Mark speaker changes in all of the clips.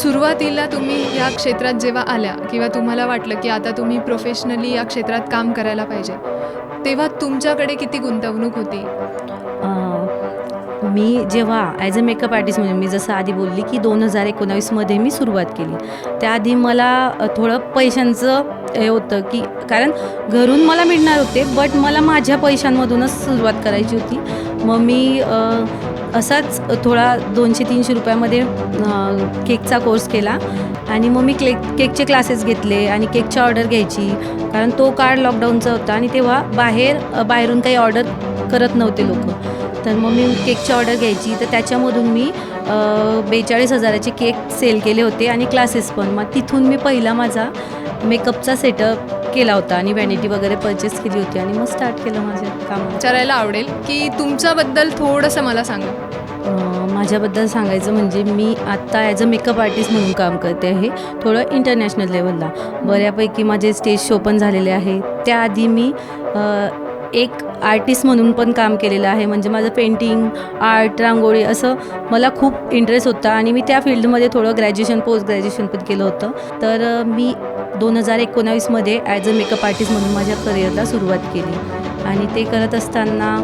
Speaker 1: सुरुवातीला तुम्ही या क्षेत्रात जेव्हा आल्या किंवा तुम्हाला वाटलं की आता तुम्ही प्रोफेशनली या क्षेत्रात काम करायला पाहिजे, तेव्हा तुमच्याकडे किती गुंतवणूक होती?
Speaker 2: मी जेव्हा ॲज अ मेकअप आर्टिस्ट म्हणून मी जसं आधी बोलली की 2019मध्ये मी सुरुवात केली. त्याआधी मला थोडं पैशांचं हे होतं की कारण घरून मला मिळणार होते, बट मला माझ्या पैशांमधूनच सुरुवात करायची होती. मग मी असाच थोडा 200-300 रुपयामध्ये केकचा कोर्स केला आणि मग मी केकचे क्लासेस घेतले आणि केकची ऑर्डर घ्यायची. कारण तो काळ लॉकडाऊनचा होता आणि तेव्हा बाहेरून काही ऑर्डर करत नव्हते लोकं. तर मग मी केकची ऑर्डर घ्यायची, तर त्याच्यामधून मी 42,000चे केक सेल केले होते आणि क्लासेस पण. मग तिथून मी पहिला माझा मेकअपचा सेटअप केला होता आणि व्हॅनिटी वगैरे परचेस केली होती आणि मग स्टार्ट केलं माझं काम.
Speaker 1: विचारायला आवडेल की तुमच्याबद्दल थोडंसं मला सांगा.
Speaker 2: माझ्याबद्दल सांगायचं म्हणजे मी आत्ता ॲज अ मेकअप आर्टिस्ट म्हणून काम करते आहे, थोडं इंटरनॅशनल लेवलला. बऱ्यापैकी माझे स्टेज शो पण झालेले आहे. त्याआधी मी एक आर्टिस्ट म्हणून पण काम केलेलं आहे. म्हणजे माझं पेंटिंग, आर्ट, रांगोळी असं मला खूप इंटरेस्ट होता आणि मी त्या फील्डमध्ये थोडं ग्रॅज्युएशन, पोस्ट ग्रॅज्युएशन पण केलं होतं. तर मी 2019मध्ये ॲज अ मेकअप आर्टिस्ट म्हणून माझ्या करिअरला सुरुवात केली आणि ते करत असताना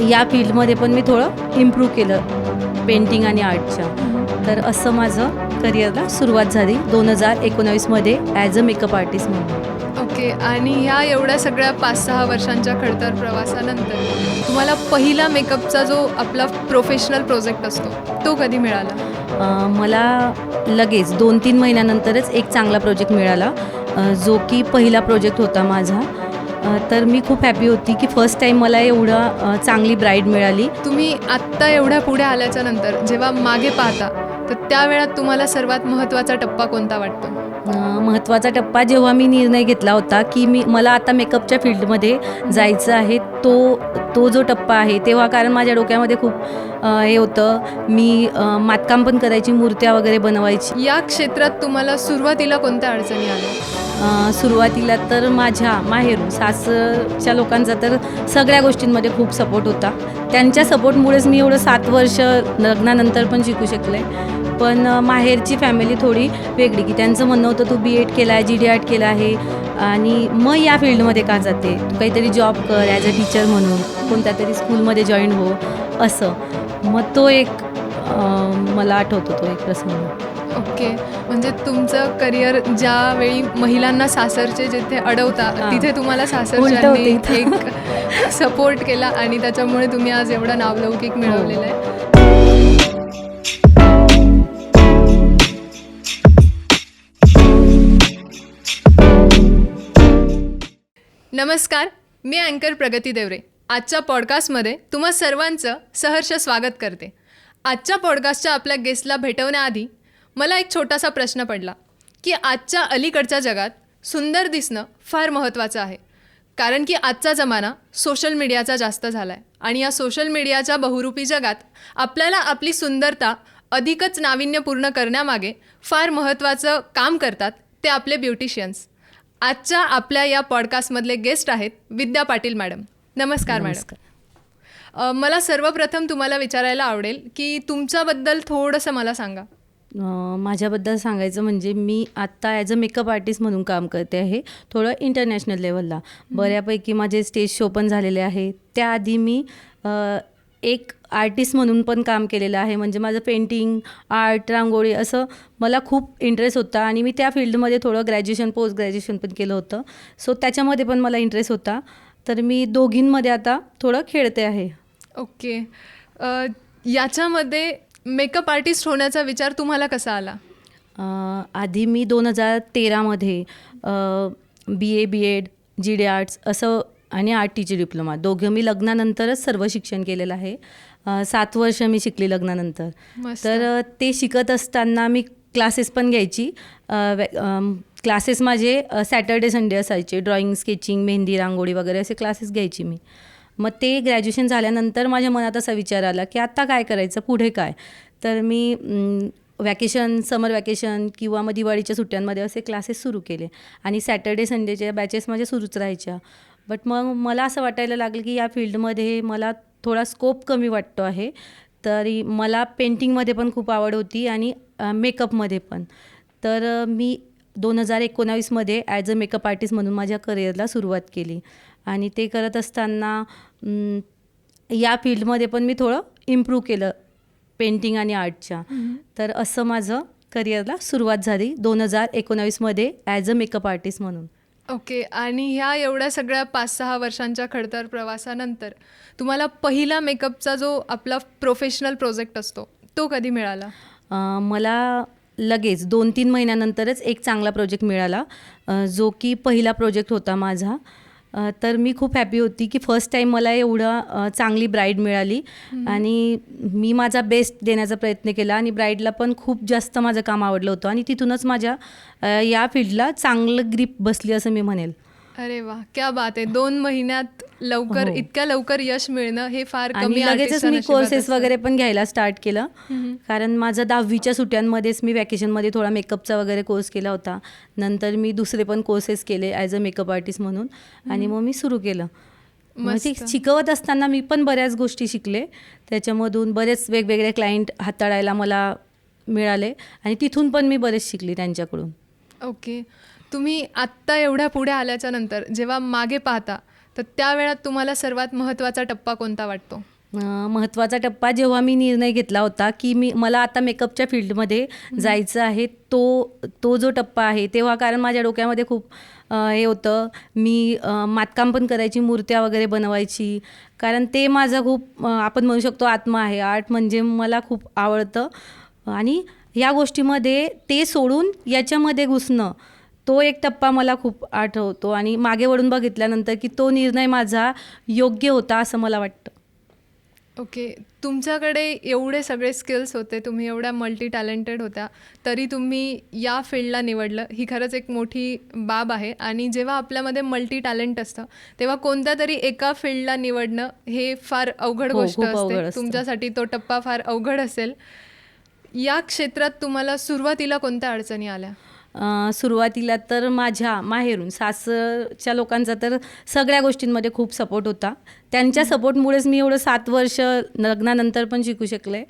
Speaker 2: या फील्डमध्ये पण मी थोडं इम्प्रूव्ह केलं पेंटिंग आणि आर्टच्या. तर असं माझं करिअरला सुरुवात झाली 2019मध्ये ॲज अ मेकअप आर्टिस्ट म्हणून.
Speaker 1: ओके. आणि ह्या एवढ्या सगळ्या 5-6 वर्षांच्या खडतर प्रवासानंतर तुम्हाला पहिला मेकअपचा जो आपला प्रोफेशनल प्रोजेक्ट असतो, तो कधी मिळाला?
Speaker 2: मला लगेच 2-3 महिन्यानंतरच एक चांगला प्रोजेक्ट मिळाला, जो की पहिला प्रोजेक्ट होता माझा. तर मी खूप हॅपी होती की फर्स्ट टाईम मला एवढं चांगली ब्राईड मिळाली.
Speaker 1: तुम्ही आत्ता एवढ्या पुढे आल्याच्या नंतर जेव्हा मागे पाहता, तर त्या वेळात तुम्हाला सर्वात महत्त्वाचा टप्पा कोणता वाटतो?
Speaker 2: महत्त्वाचा टप्पा जेव्हा मी निर्णय घेतला होता की मला आता मेकअपच्या फील्डमध्ये जायचं आहे, तो जो टप्पा आहे तेव्हा. कारण माझ्या डोक्यामध्ये खूप हे होतं. मी मातकाम पण करायची, मूर्त्या वगैरे बनवायची.
Speaker 1: या क्षेत्रात तुम्हाला सुरुवातीला कोणत्या अडचणी आल्या?
Speaker 2: सुरुवातीला तर माझ्या माहेरून सासरच्या लोकांचा तर सगळ्या गोष्टींमध्ये खूप सपोर्ट होता. त्यांच्या सपोर्टमुळेच मी एवढं 7 वर्ष लग्नानंतर पण शिकू शकले. पण माहेरची फॅमिली थोडी वेगळी, की त्यांचं म्हणणं होतं तू BEd केला आहे, GD केलं आहे आणि मग या फील्डमध्ये का जाते, तू काहीतरी जॉब कर ॲज अ टीचर म्हणून, कोणत्या तरी स्कूलमध्ये जॉईन हो असं. मग तो एक मला आठवतो तो एक प्रसंग.
Speaker 1: ओके. म्हणजे तुमचं करिअर ज्यावेळी महिलांना सासरचे जिथे अडवता तिथे तुम्हाला सासरच्यांनी एक सपोर्ट केला आणि त्याच्यामुळे तुम्ही आज एवढा नावलौकिक मिळवलेलं आहे. नमस्कार, मी अँकर प्रगती देवरे. आजच्या पॉडकास्टमध्ये तुम्हा सर्वांचं सहर्ष स्वागत करते. आजच्या पॉडकास्टच्या आपल्या गेस्टला भेटवण्याआधी मला एक छोटासा प्रश्न पडला की आजच्या अलीकडच्या जगात सुंदर दिसणं फार महत्त्वाचं आहे. कारण की आजचा जमाना सोशल मीडियाचा जास्त झाला आहे आणि या सोशल मीडियाच्या बहुरूपी जगात आपल्याला आपली सुंदरता अधिकच नाविन्यपूर्ण करण्यामागे फार महत्त्वाचं काम करतात ते आपले ब्युटिशियन्स. आजच्या आपल्या या पॉडकास्टमधले गेस्ट आहेत विद्या पाटील मॅडम. नमस्कार मॅडम. मला सर्वप्रथम तुम्हाला विचारायला आवडेल की तुमच्याबद्दल थोडंसं मला सांगा.
Speaker 2: माझ्याबद्दल सांगायचं म्हणजे मी आत्ता ॲज अ मेकअप आर्टिस्ट म्हणून काम करते आहे, थोडं इंटरनॅशनल लेवलला. बऱ्यापैकी माझे स्टेज शो पण झालेले आहे. त्याआधी मी एक आर्टिस्ट म्हणून पण काम केलेलं आहे. म्हणजे माझं पेंटिंग, आर्ट, रांगोळी असं मला खूप इंटरेस्ट होता आणि मी त्या फील्डमध्ये थोडं ग्रॅज्युएशन, पोस्ट ग्रॅज्युएशन पण केलं होतं. सो त्याच्यामध्ये पण मला इंटरेस्ट होता. तर मी दोघींमध्ये आता थोडं खेळते आहे.
Speaker 1: ओके. याच्यामध्ये मेकअप आर्टिस्ट होण्याचा विचार तुम्हाला कसा आला?
Speaker 2: आधी मी 2013मध्ये BEd, GD असं आणि आर्ट टीचर डिप्लोमा दोघं मी लग्नानंतरच सर्व शिक्षण केलेलं आहे. 7 वर्ष मी शिकली लग्नानंतर. तर ते शिकत असताना मी क्लासेस पण घ्यायची. क्लासेस माझे सॅटर्डे संडे असायचे. ड्रॉइंग, स्केचिंग, मेहंदी, रांगोळी वगैरे असे क्लासेस घ्यायची मी. मग ते ग्रॅज्युएशन झाल्यानंतर माझ्या मनात असा विचार आला की आता काय करायचं, पुढे काय. तर मी समर वॅकेशन किंवा मग दिवाळीच्या सुट्ट्यांमध्ये असे क्लासेस सुरू केले आणि सॅटर्डे संडेच्या बॅचेस माझ्या सुरूच राहायच्या. बट मग मला असं वाटायला लागलं की या फील्डमध्ये मला थोडा स्कोप कमी वाटतो आहे. तरी मला पेंटिंगमध्ये पण खूप आवड होती आणि मेकअपमध्ये पण. तर मी 2019मध्ये ॲज अ मेकअप आर्टिस्ट म्हणून माझ्या करिअरला सुरुवात केली आणि ते करत असताना या फील्डमध्ये पण मी थोडं इम्प्रूव्ह केलं पेंटिंग आणि आर्टच्या. तर असं माझं करिअरला सुरुवात झाली 2019मध्ये ॲज अ मेकअप आर्टिस्ट म्हणून.
Speaker 1: ओके. आणि ह्या एवढ्या सगळ्या 5-6 वर्षांच्या खडतर प्रवासानंतर तुम्हाला पहिला मेकअपचा जो आपला प्रोफेशनल प्रोजेक्ट असतो तो कधी मिळाला?
Speaker 2: मला लगेच 2-3 महिन्यानंतरच एक चांगला प्रोजेक्ट मिळाला, जो की पहिला प्रोजेक्ट होता माझा. तर मी खूप हॅपी होती की फर्स्ट टाईम मला एवढं चांगली ब्राईड मिळाली आणि मी माझा बेस्ट देण्याचा प्रयत्न केला आणि ब्राईडला पण खूप जास्त माझं काम आवडलं होतं आणि तिथूनच माझ्या या फील्डला चांगलं ग्रीप बसली असं मी म्हणेल.
Speaker 1: अरे वा, क्या बात आहे. 2 महिन्यात लवकर
Speaker 2: हो.
Speaker 1: इतक्या लवकर यश मिळणं हे फार
Speaker 2: आणि
Speaker 1: कमी
Speaker 2: लगेचच
Speaker 1: आर्टिस्टच्या
Speaker 2: मी
Speaker 1: नशिबात
Speaker 2: कोर्सेस
Speaker 1: असतं.
Speaker 2: वगैरे पण घ्यायला स्टार्ट केलं. कारण माझं 10वीच्या सुट्ट्यांमध्येच मी वॅकेशनमध्ये थोडा मेकअपचा वगैरे कोर्स केला होता. नंतर मी दुसरे पण कोर्सेस केले ॲज अ मेकअप आर्टिस्ट म्हणून आणि मग मी सुरू केलं. मग ते
Speaker 1: मस्त.
Speaker 2: शिकवत असताना मी पण बऱ्याच गोष्टी शिकले. त्याच्यामधून बरेच वेगवेगळे क्लायंट हाताळायला मला मिळाले आणि तिथून पण मी बरेच शिकले त्यांच्याकडून.
Speaker 1: ओके. तुम्ही आत्ता एवढ्या पुढे आल्याच्या नंतर जेव्हा मागे पाहता तर त्या वेळात तुम्हाला सर्वात महत्त्वाचा टप्पा कोणता वाटतो?
Speaker 2: महत्त्वाचा टप्पा जेव्हा मी निर्णय घेतला होता की मला आता मेकअपच्या फील्डमध्ये जायचं आहे, तो जो टप्पा आहे तेव्हा, कारण माझ्या डोक्यामध्ये खूप हे होतं. मी मातकाम पण करायची, मूर्त्या वगैरे बनवायची, कारण ते माझा खूप आपण म्हणू शकतो आत्मा आहे. आर्ट म्हणजे मला खूप आवडतं आणि ह्या गोष्टीमध्ये ते सोडून याच्यामध्ये घुसणं, तो एक टप्पा मला खूप आठवतो आणि मागे वळून बघितल्यानंतर की तो निर्णय माझा योग्य होता असं मला वाटतं.
Speaker 1: ओके. तुमच्याकडे एवढे सगळे स्किल्स होते, तुम्ही एवढ्या मल्टी टॅलेंटेड होत्या, तरी तुम्ही या फील्डला निवडलं, ही खरंच एक मोठी बाब आहे. आणि जेव्हा आपल्यामध्ये मल्टी टॅलेंट असतं तेव्हा कोणत्या तरी एका फील्डला निवडणं हे फार अवघड
Speaker 2: हो,
Speaker 1: गोष्ट
Speaker 2: खूप अवघड
Speaker 1: असते.
Speaker 2: असतं.
Speaker 1: तुमच्यासाठी तो टप्पा फार अवघड असेल. या क्षेत्रात तुम्हाला सुरुवातीला कोणत्या अडचणी आल्या?
Speaker 2: सुरुवातीला तर माझ्या माहेरून सासरच्या लोकांचा तर सगळ्या गोष्टींमध्ये खूप सपोर्ट होता. त्यांच्या सपोर्टमुळेच मी एवढं 7 वर्ष लग्नानंतर पण शिकू शकले.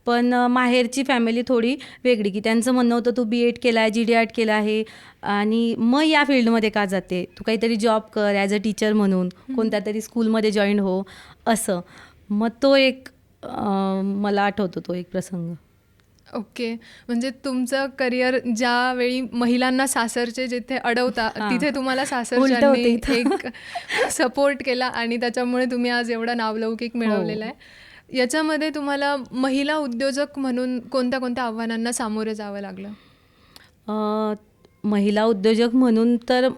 Speaker 2: पण माहेरची फॅमिली थोडी वेगळी, की त्यांचं म्हणणं होतं तू BEd केला आहे, GD केलं आहे आणि मग या फील्डमध्ये का जाते, तू काहीतरी जॉब कर ॲज अ टीचर म्हणून, कोणत्या तरी स्कूलमध्ये जॉईन हो असं. मग तो एक मला आठवतो तो एक प्रसंग.
Speaker 1: ओके. म्हणजे तुमचं करिअर ज्यावेळी महिलांना सासरचे जिथे अडवता
Speaker 2: हां.
Speaker 1: तिथे तुम्हाला
Speaker 2: उलटं
Speaker 1: सासरच्यांनी
Speaker 2: होतं इथं.
Speaker 1: एक सपोर्ट केला आणि त्याच्यामुळे तुम्ही आज एवढा नावलौकिक मिळवलेला आहे. याच्यामध्ये तुम्हाला महिला उद्योजक म्हणून कोणत्या कोणत्या आव्हानांना सामोरे जावं लागलं?
Speaker 2: महिला उद्योजक म्हणून तर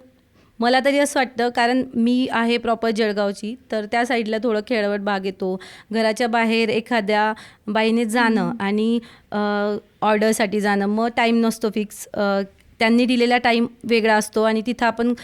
Speaker 2: मला तरी असं वाटतं, कारण मी आहे प्रॉपर जळगावची, तर त्या साईडला थोडं खेळवट भाग येतो. घराच्या बाहेर एखाद्या बाईने जाणं आणि ऑर्डरसाठी जाणं, मग टाईम नसतो फिक्स. त्यांनी दिलेला टाईम वेगळा असतो आणि तिथं आपण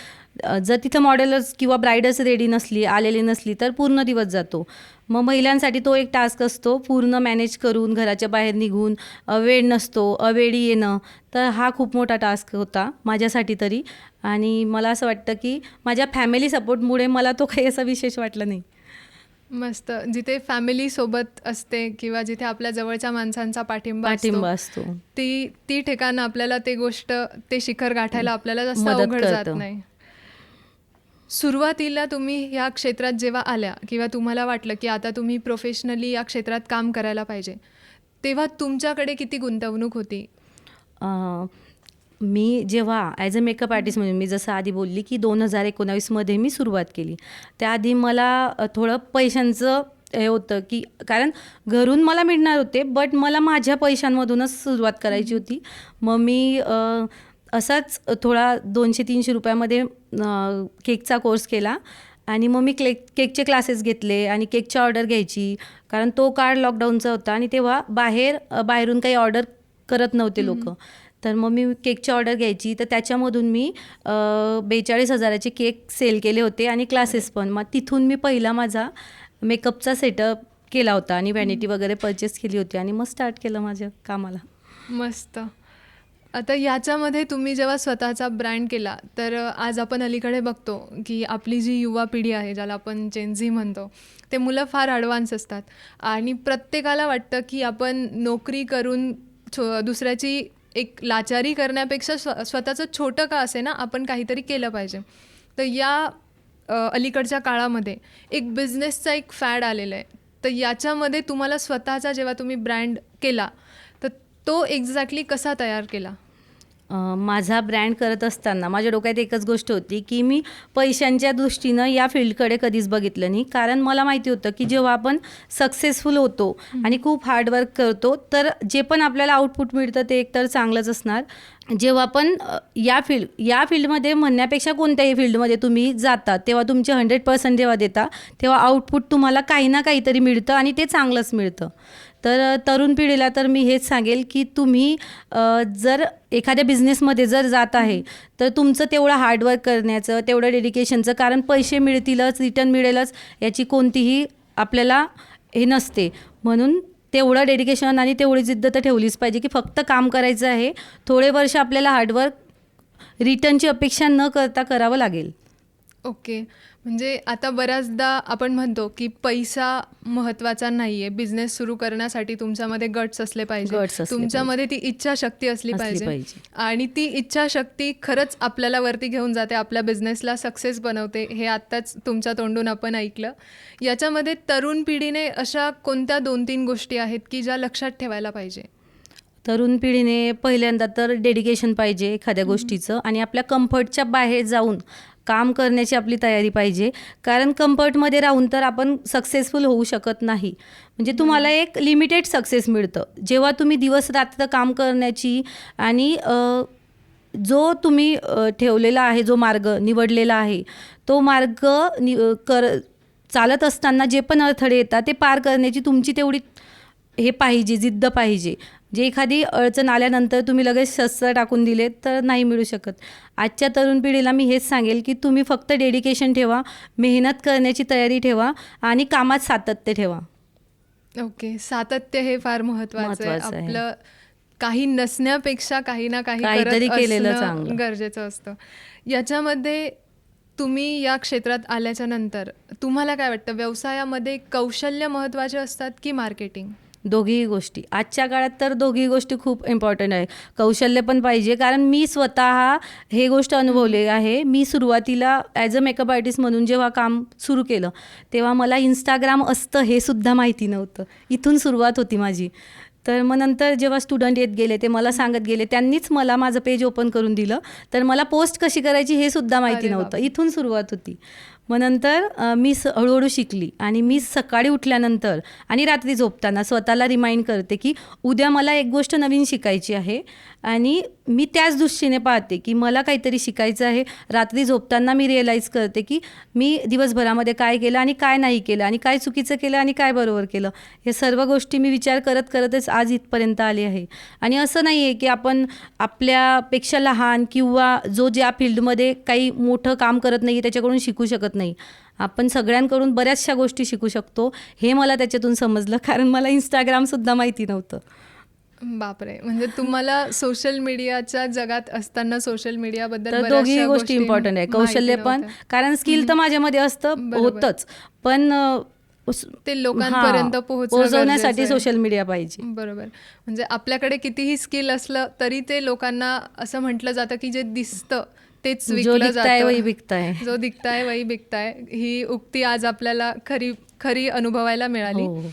Speaker 2: जर तिथं मॉडेलच किंवा ब्राईडच रेडी नसली, आलेली नसली, तर पूर्ण दिवस जातो. मग महिलांसाठी तो एक टास्क असतो, पूर्ण मॅनेज करून घराच्या बाहेर निघून, वेळ नसतो, अवेळी येणं. तर हा खूप मोठा टास्क होता माझ्यासाठी तरी. आणि मला असं वाटतं की माझ्या फॅमिली सपोर्टमुळे मला तो काही असा विशेष वाटला नाही.
Speaker 1: मस्त. जिथे फॅमिली सोबत असते किंवा जिथे आपल्या जवळच्या माणसांचा पाठिंबा
Speaker 2: असतो.
Speaker 1: ती ठिकाणं आपल्याला ते शिखर गाठायला आपल्याला जास्त
Speaker 2: मदत
Speaker 1: अवघड जात
Speaker 2: करतं.
Speaker 1: नाही. सुरुवातीला तुम्ही ह्या क्षेत्रात जेव्हा आल्या किंवा तुम्हाला वाटलं की आता तुम्ही प्रोफेशनली या क्षेत्रात काम करायला पाहिजे, तेव्हा तुमच्याकडे किती गुंतवणूक होती?
Speaker 2: मी जेव्हा ॲज अ मेकअप आर्टिस्ट म्हणून मी जसं आधी बोलली की 2019मध्ये मी सुरुवात केली. त्याआधी मला थोडं पैशांचं हे होतं, की कारण घरून मला मिळणार होते, बट मला माझ्या पैशांमधूनच सुरुवात करायची होती. मग मी असाच थोडा 200-300 रुपयामध्ये केकचा कोर्स केला आणि मग मी केकचे क्लासेस घेतले आणि केकची ऑर्डर घ्यायची, कारण तो काळ लॉकडाऊनचा होता आणि तेव्हा बाहेरून काही ऑर्डर करत नव्हते लोक. तर मग मी केकची ऑर्डर घ्यायची, तर त्याच्यामधून मी 42,000चे केक सेल केले होते आणि क्लासेस पण. मग तिथून मी पहिला माझा मेकअपचा सेटअप केला होता आणि व्हॅनिटी वगैरे परचेस केली होती आणि मग स्टार्ट केलं माझ्या कामाला.
Speaker 1: मस्त. आता याच्यामध्ये तुम्ही जेव्हा स्वतःचा ब्रँड केला तर आज आपण अलीकडे बघतो की आपली जी युवा पिढी आहे ज्याला आपण जेनझी म्हणतो ते मुलं फार ॲडव्हान्स असतात आणि प्रत्येकाला वाटतं की आपण नोकरी करून दुसऱ्याची एक लाचारी करण्यापेक्षा स्वतःचं छोटं का असे ना आपण काहीतरी केलं पाहिजे. तर या अलीकडच्या काळामध्ये एक बिझनेसचा एक फॅड आलेला आहे. तर याच्यामध्ये तुम्हाला स्वतःचा जेव्हा तुम्ही ब्रँड केला तर तो एक्झॅक्टली कसा तयार केला?
Speaker 2: माझा ब्रँड करत असताना माझ्या डोक्यात एकच गोष्ट होती की मी पैशांच्या दृष्टीनं या फील्डकडे कधीच बघितलं नाही. कारण मला माहिती होतं की जेव्हा आपण सक्सेसफुल होतो आणि खूप हार्डवर्क करतो तर जे पण आपल्याला आउटपुट मिळतं ते एकतर चांगलंच असणार. जेव्हा आपण या फील्डमध्ये म्हणण्यापेक्षा कोणत्याही फील्डमध्ये तुम्ही जाता तेव्हा तुमचे 100% जेव्हा देता तेव्हा आउटपुट तुम्हाला काही ना काहीतरी मिळतं आणि ते चांगलंच मिळतं. तर तरुण पिढीला तर मी हेच सांगेल की तुम्ही जर एखाद्या बिझनेसमध्ये जर जात आहे तर तुमचं तेवढं हार्डवर्क करण्याचं तेवढं डेडिकेशनचं, कारण पैसे मिळतीलच रिटर्न मिळेलच याची कोणतीही आपल्याला हे नसते. म्हणून तेवढं डेडिकेशन आणि तेवढी जिद्द तर ठेवलीच पाहिजे की फक्त काम करायचं आहे. थोडे वर्ष आपल्याला हार्डवर्क रिटर्नची अपेक्षा न करता करावं लागेल.
Speaker 1: ओके. म्हणजे आता बऱ्याचदा आपण म्हणतो की पैसा महत्त्वाचा नाही आहे. बिझनेस सुरू करण्यासाठी तुमच्यामध्ये गट्स असले पाहिजे,
Speaker 2: Guts असले
Speaker 1: तुमच्यामध्ये ती इच्छाशक्ती असली पाहिजे आणि ती इच्छाशक्ती खरंच आपल्याला वरती घेऊन जाते, आपल्या बिझनेसला सक्सेस बनवते. हे आत्ताच तुमच्या तोंडून आपण ऐकलं. याच्यामध्ये तरुण पिढीने अशा कोणत्या 2-3 गोष्टी आहेत की ज्या लक्षात ठेवायला पाहिजे?
Speaker 2: तरुण पिढीने पहिल्यांदा तर डेडिकेशन पाहिजे एखाद्या गोष्टीचं आणि आपल्या कम्फर्टच्या बाहेर जाऊन काम करण्याची आपली तयारी पाहिजे. कारण कम्फर्टमध्ये राहून तर आपण सक्सेसफुल होऊ शकत नाही. म्हणजे तुम्हाला एक लिमिटेड सक्सेस मिळतं जेव्हा तुम्ही दिवस रात्र काम करण्याची आणि जो तुम्ही ठेवलेला आहे, जो मार्ग निवडलेला आहे तो मार्ग चालत असताना जे पण अडथळे येतात ते पार करण्याची तुमची तेवढी हे पाहिजे, जिद्द पाहिजे. जे एखादी अडचण आल्यानंतर तुम्ही लगेच शस्त्र टाकून दिले तर नाही मिळू शकत. आजच्या तरुण पिढीला मी हेच सांगेल की तुम्ही फक्त डेडिकेशन ठेवा, मेहनत करण्याची तयारी ठेवा आणि कामात सातत्य ठेवा.
Speaker 1: ओके. सातत्य हे फार महत्त्वाचं आहे.
Speaker 2: महत्त्वाचं आहे.
Speaker 1: आपलं काही नसण्यापेक्षा काही ना काही
Speaker 2: काहीतरी
Speaker 1: करत
Speaker 2: केलेलं
Speaker 1: असणं
Speaker 2: चांगलं.
Speaker 1: गरजेचं असतं. याच्यामध्ये तुम्ही या क्षेत्रात आल्याच्या नंतर तुम्हाला काय वाटतं, व्यवसायामध्ये कौशल्य महत्त्वाचे असतात की मार्केटिंग?
Speaker 2: दोघीही गोष्टी. आजच्या काळात तर दोघी गोष्टी खूप इम्पॉर्टंट आहे. कौशल्य पण पाहिजे, कारण मी स्वतः हे गोष्ट अनुभवली आहे. मी सुरुवातीला ॲज अ मेकअप आर्टिस्ट म्हणून जेव्हा काम सुरू केलं तेव्हा मला इंस्टाग्राम असतं हे सुद्धा माहिती नव्हतं. इथून सुरुवात होती माझी. तर मग नंतर जेव्हा स्टुडंट येत गेले ते मला सांगत गेले, त्यांनीच मला माझं पेज ओपन करून दिलं. तर मला पोस्ट कशी करायची हे सुद्धा माहिती
Speaker 1: अरे
Speaker 2: नव्हतं.
Speaker 1: बापरे.
Speaker 2: इथून सुरुवात होती. मग नंतर मी हळूहळू शिकली आणि मी सकाळी उठल्यानंतर आणि रात्री झोपताना स्वतःला रिमाइंड करते की उद्या मला एक गोष्ट नवीन शिकायची आहे आणि मी त्याच दृष्टीने पाहते की मला काहीतरी शिकायचं आहे. रात्री झोपताना मी रिअलाईज करते की मी दिवसभरामध्ये काय केलं आणि काय नाही केलं आणि काय चुकीचं केलं आणि काय बरोबर केलं. हे सर्व गोष्टी मी विचार करत करतच आज इथपर्यंत आले आहे. आणि असं नाही आहे की आपण आपल्यापेक्षा लहान किंवा जो ज्या फील्डमध्ये काही मोठं काम करत नाही त्याच्याकडून शिकू शकत नाही. आपण सगळ्यांकडून बऱ्याचशा गोष्टी शिकू शकतो. हे मला त्याच्यातून समजलं, कारण मला इंस्टाग्रामसुद्धा माहिती नव्हतं.
Speaker 1: बापरे. म्हणजे तुम्हाला सोशल मीडियाच्या जगात असताना सोशल मीडियाबद्दल
Speaker 2: तर
Speaker 1: बऱ्याचशा
Speaker 2: दोघी गोष्टी इम्पॉर्टंट आहे. कौशल्य पण,
Speaker 1: नव्हत्या.
Speaker 2: कारण स्किल तर माझ्यामध्ये असतं
Speaker 1: बरोबर.
Speaker 2: होतंच, पण
Speaker 1: ते लोकांपर्यंत
Speaker 2: पोहोचवण्यासाठी
Speaker 1: गरजेचं आहे.
Speaker 2: सोशल मीडिया पाहिजे.
Speaker 1: बरोबर. म्हणजे आपल्याकडे कितीही स्किल असलं तरी ते लोकांना असं म्हटलं जातं की जे दिसतं तेच
Speaker 2: जो
Speaker 1: विकलं
Speaker 2: दिखता है वही
Speaker 1: जातं.
Speaker 2: बिकता है.
Speaker 1: जो दिखता है वही बिकता है, ही उक्ती आज आपल्याला खरी अनुभवायला मिळाली.
Speaker 2: हो.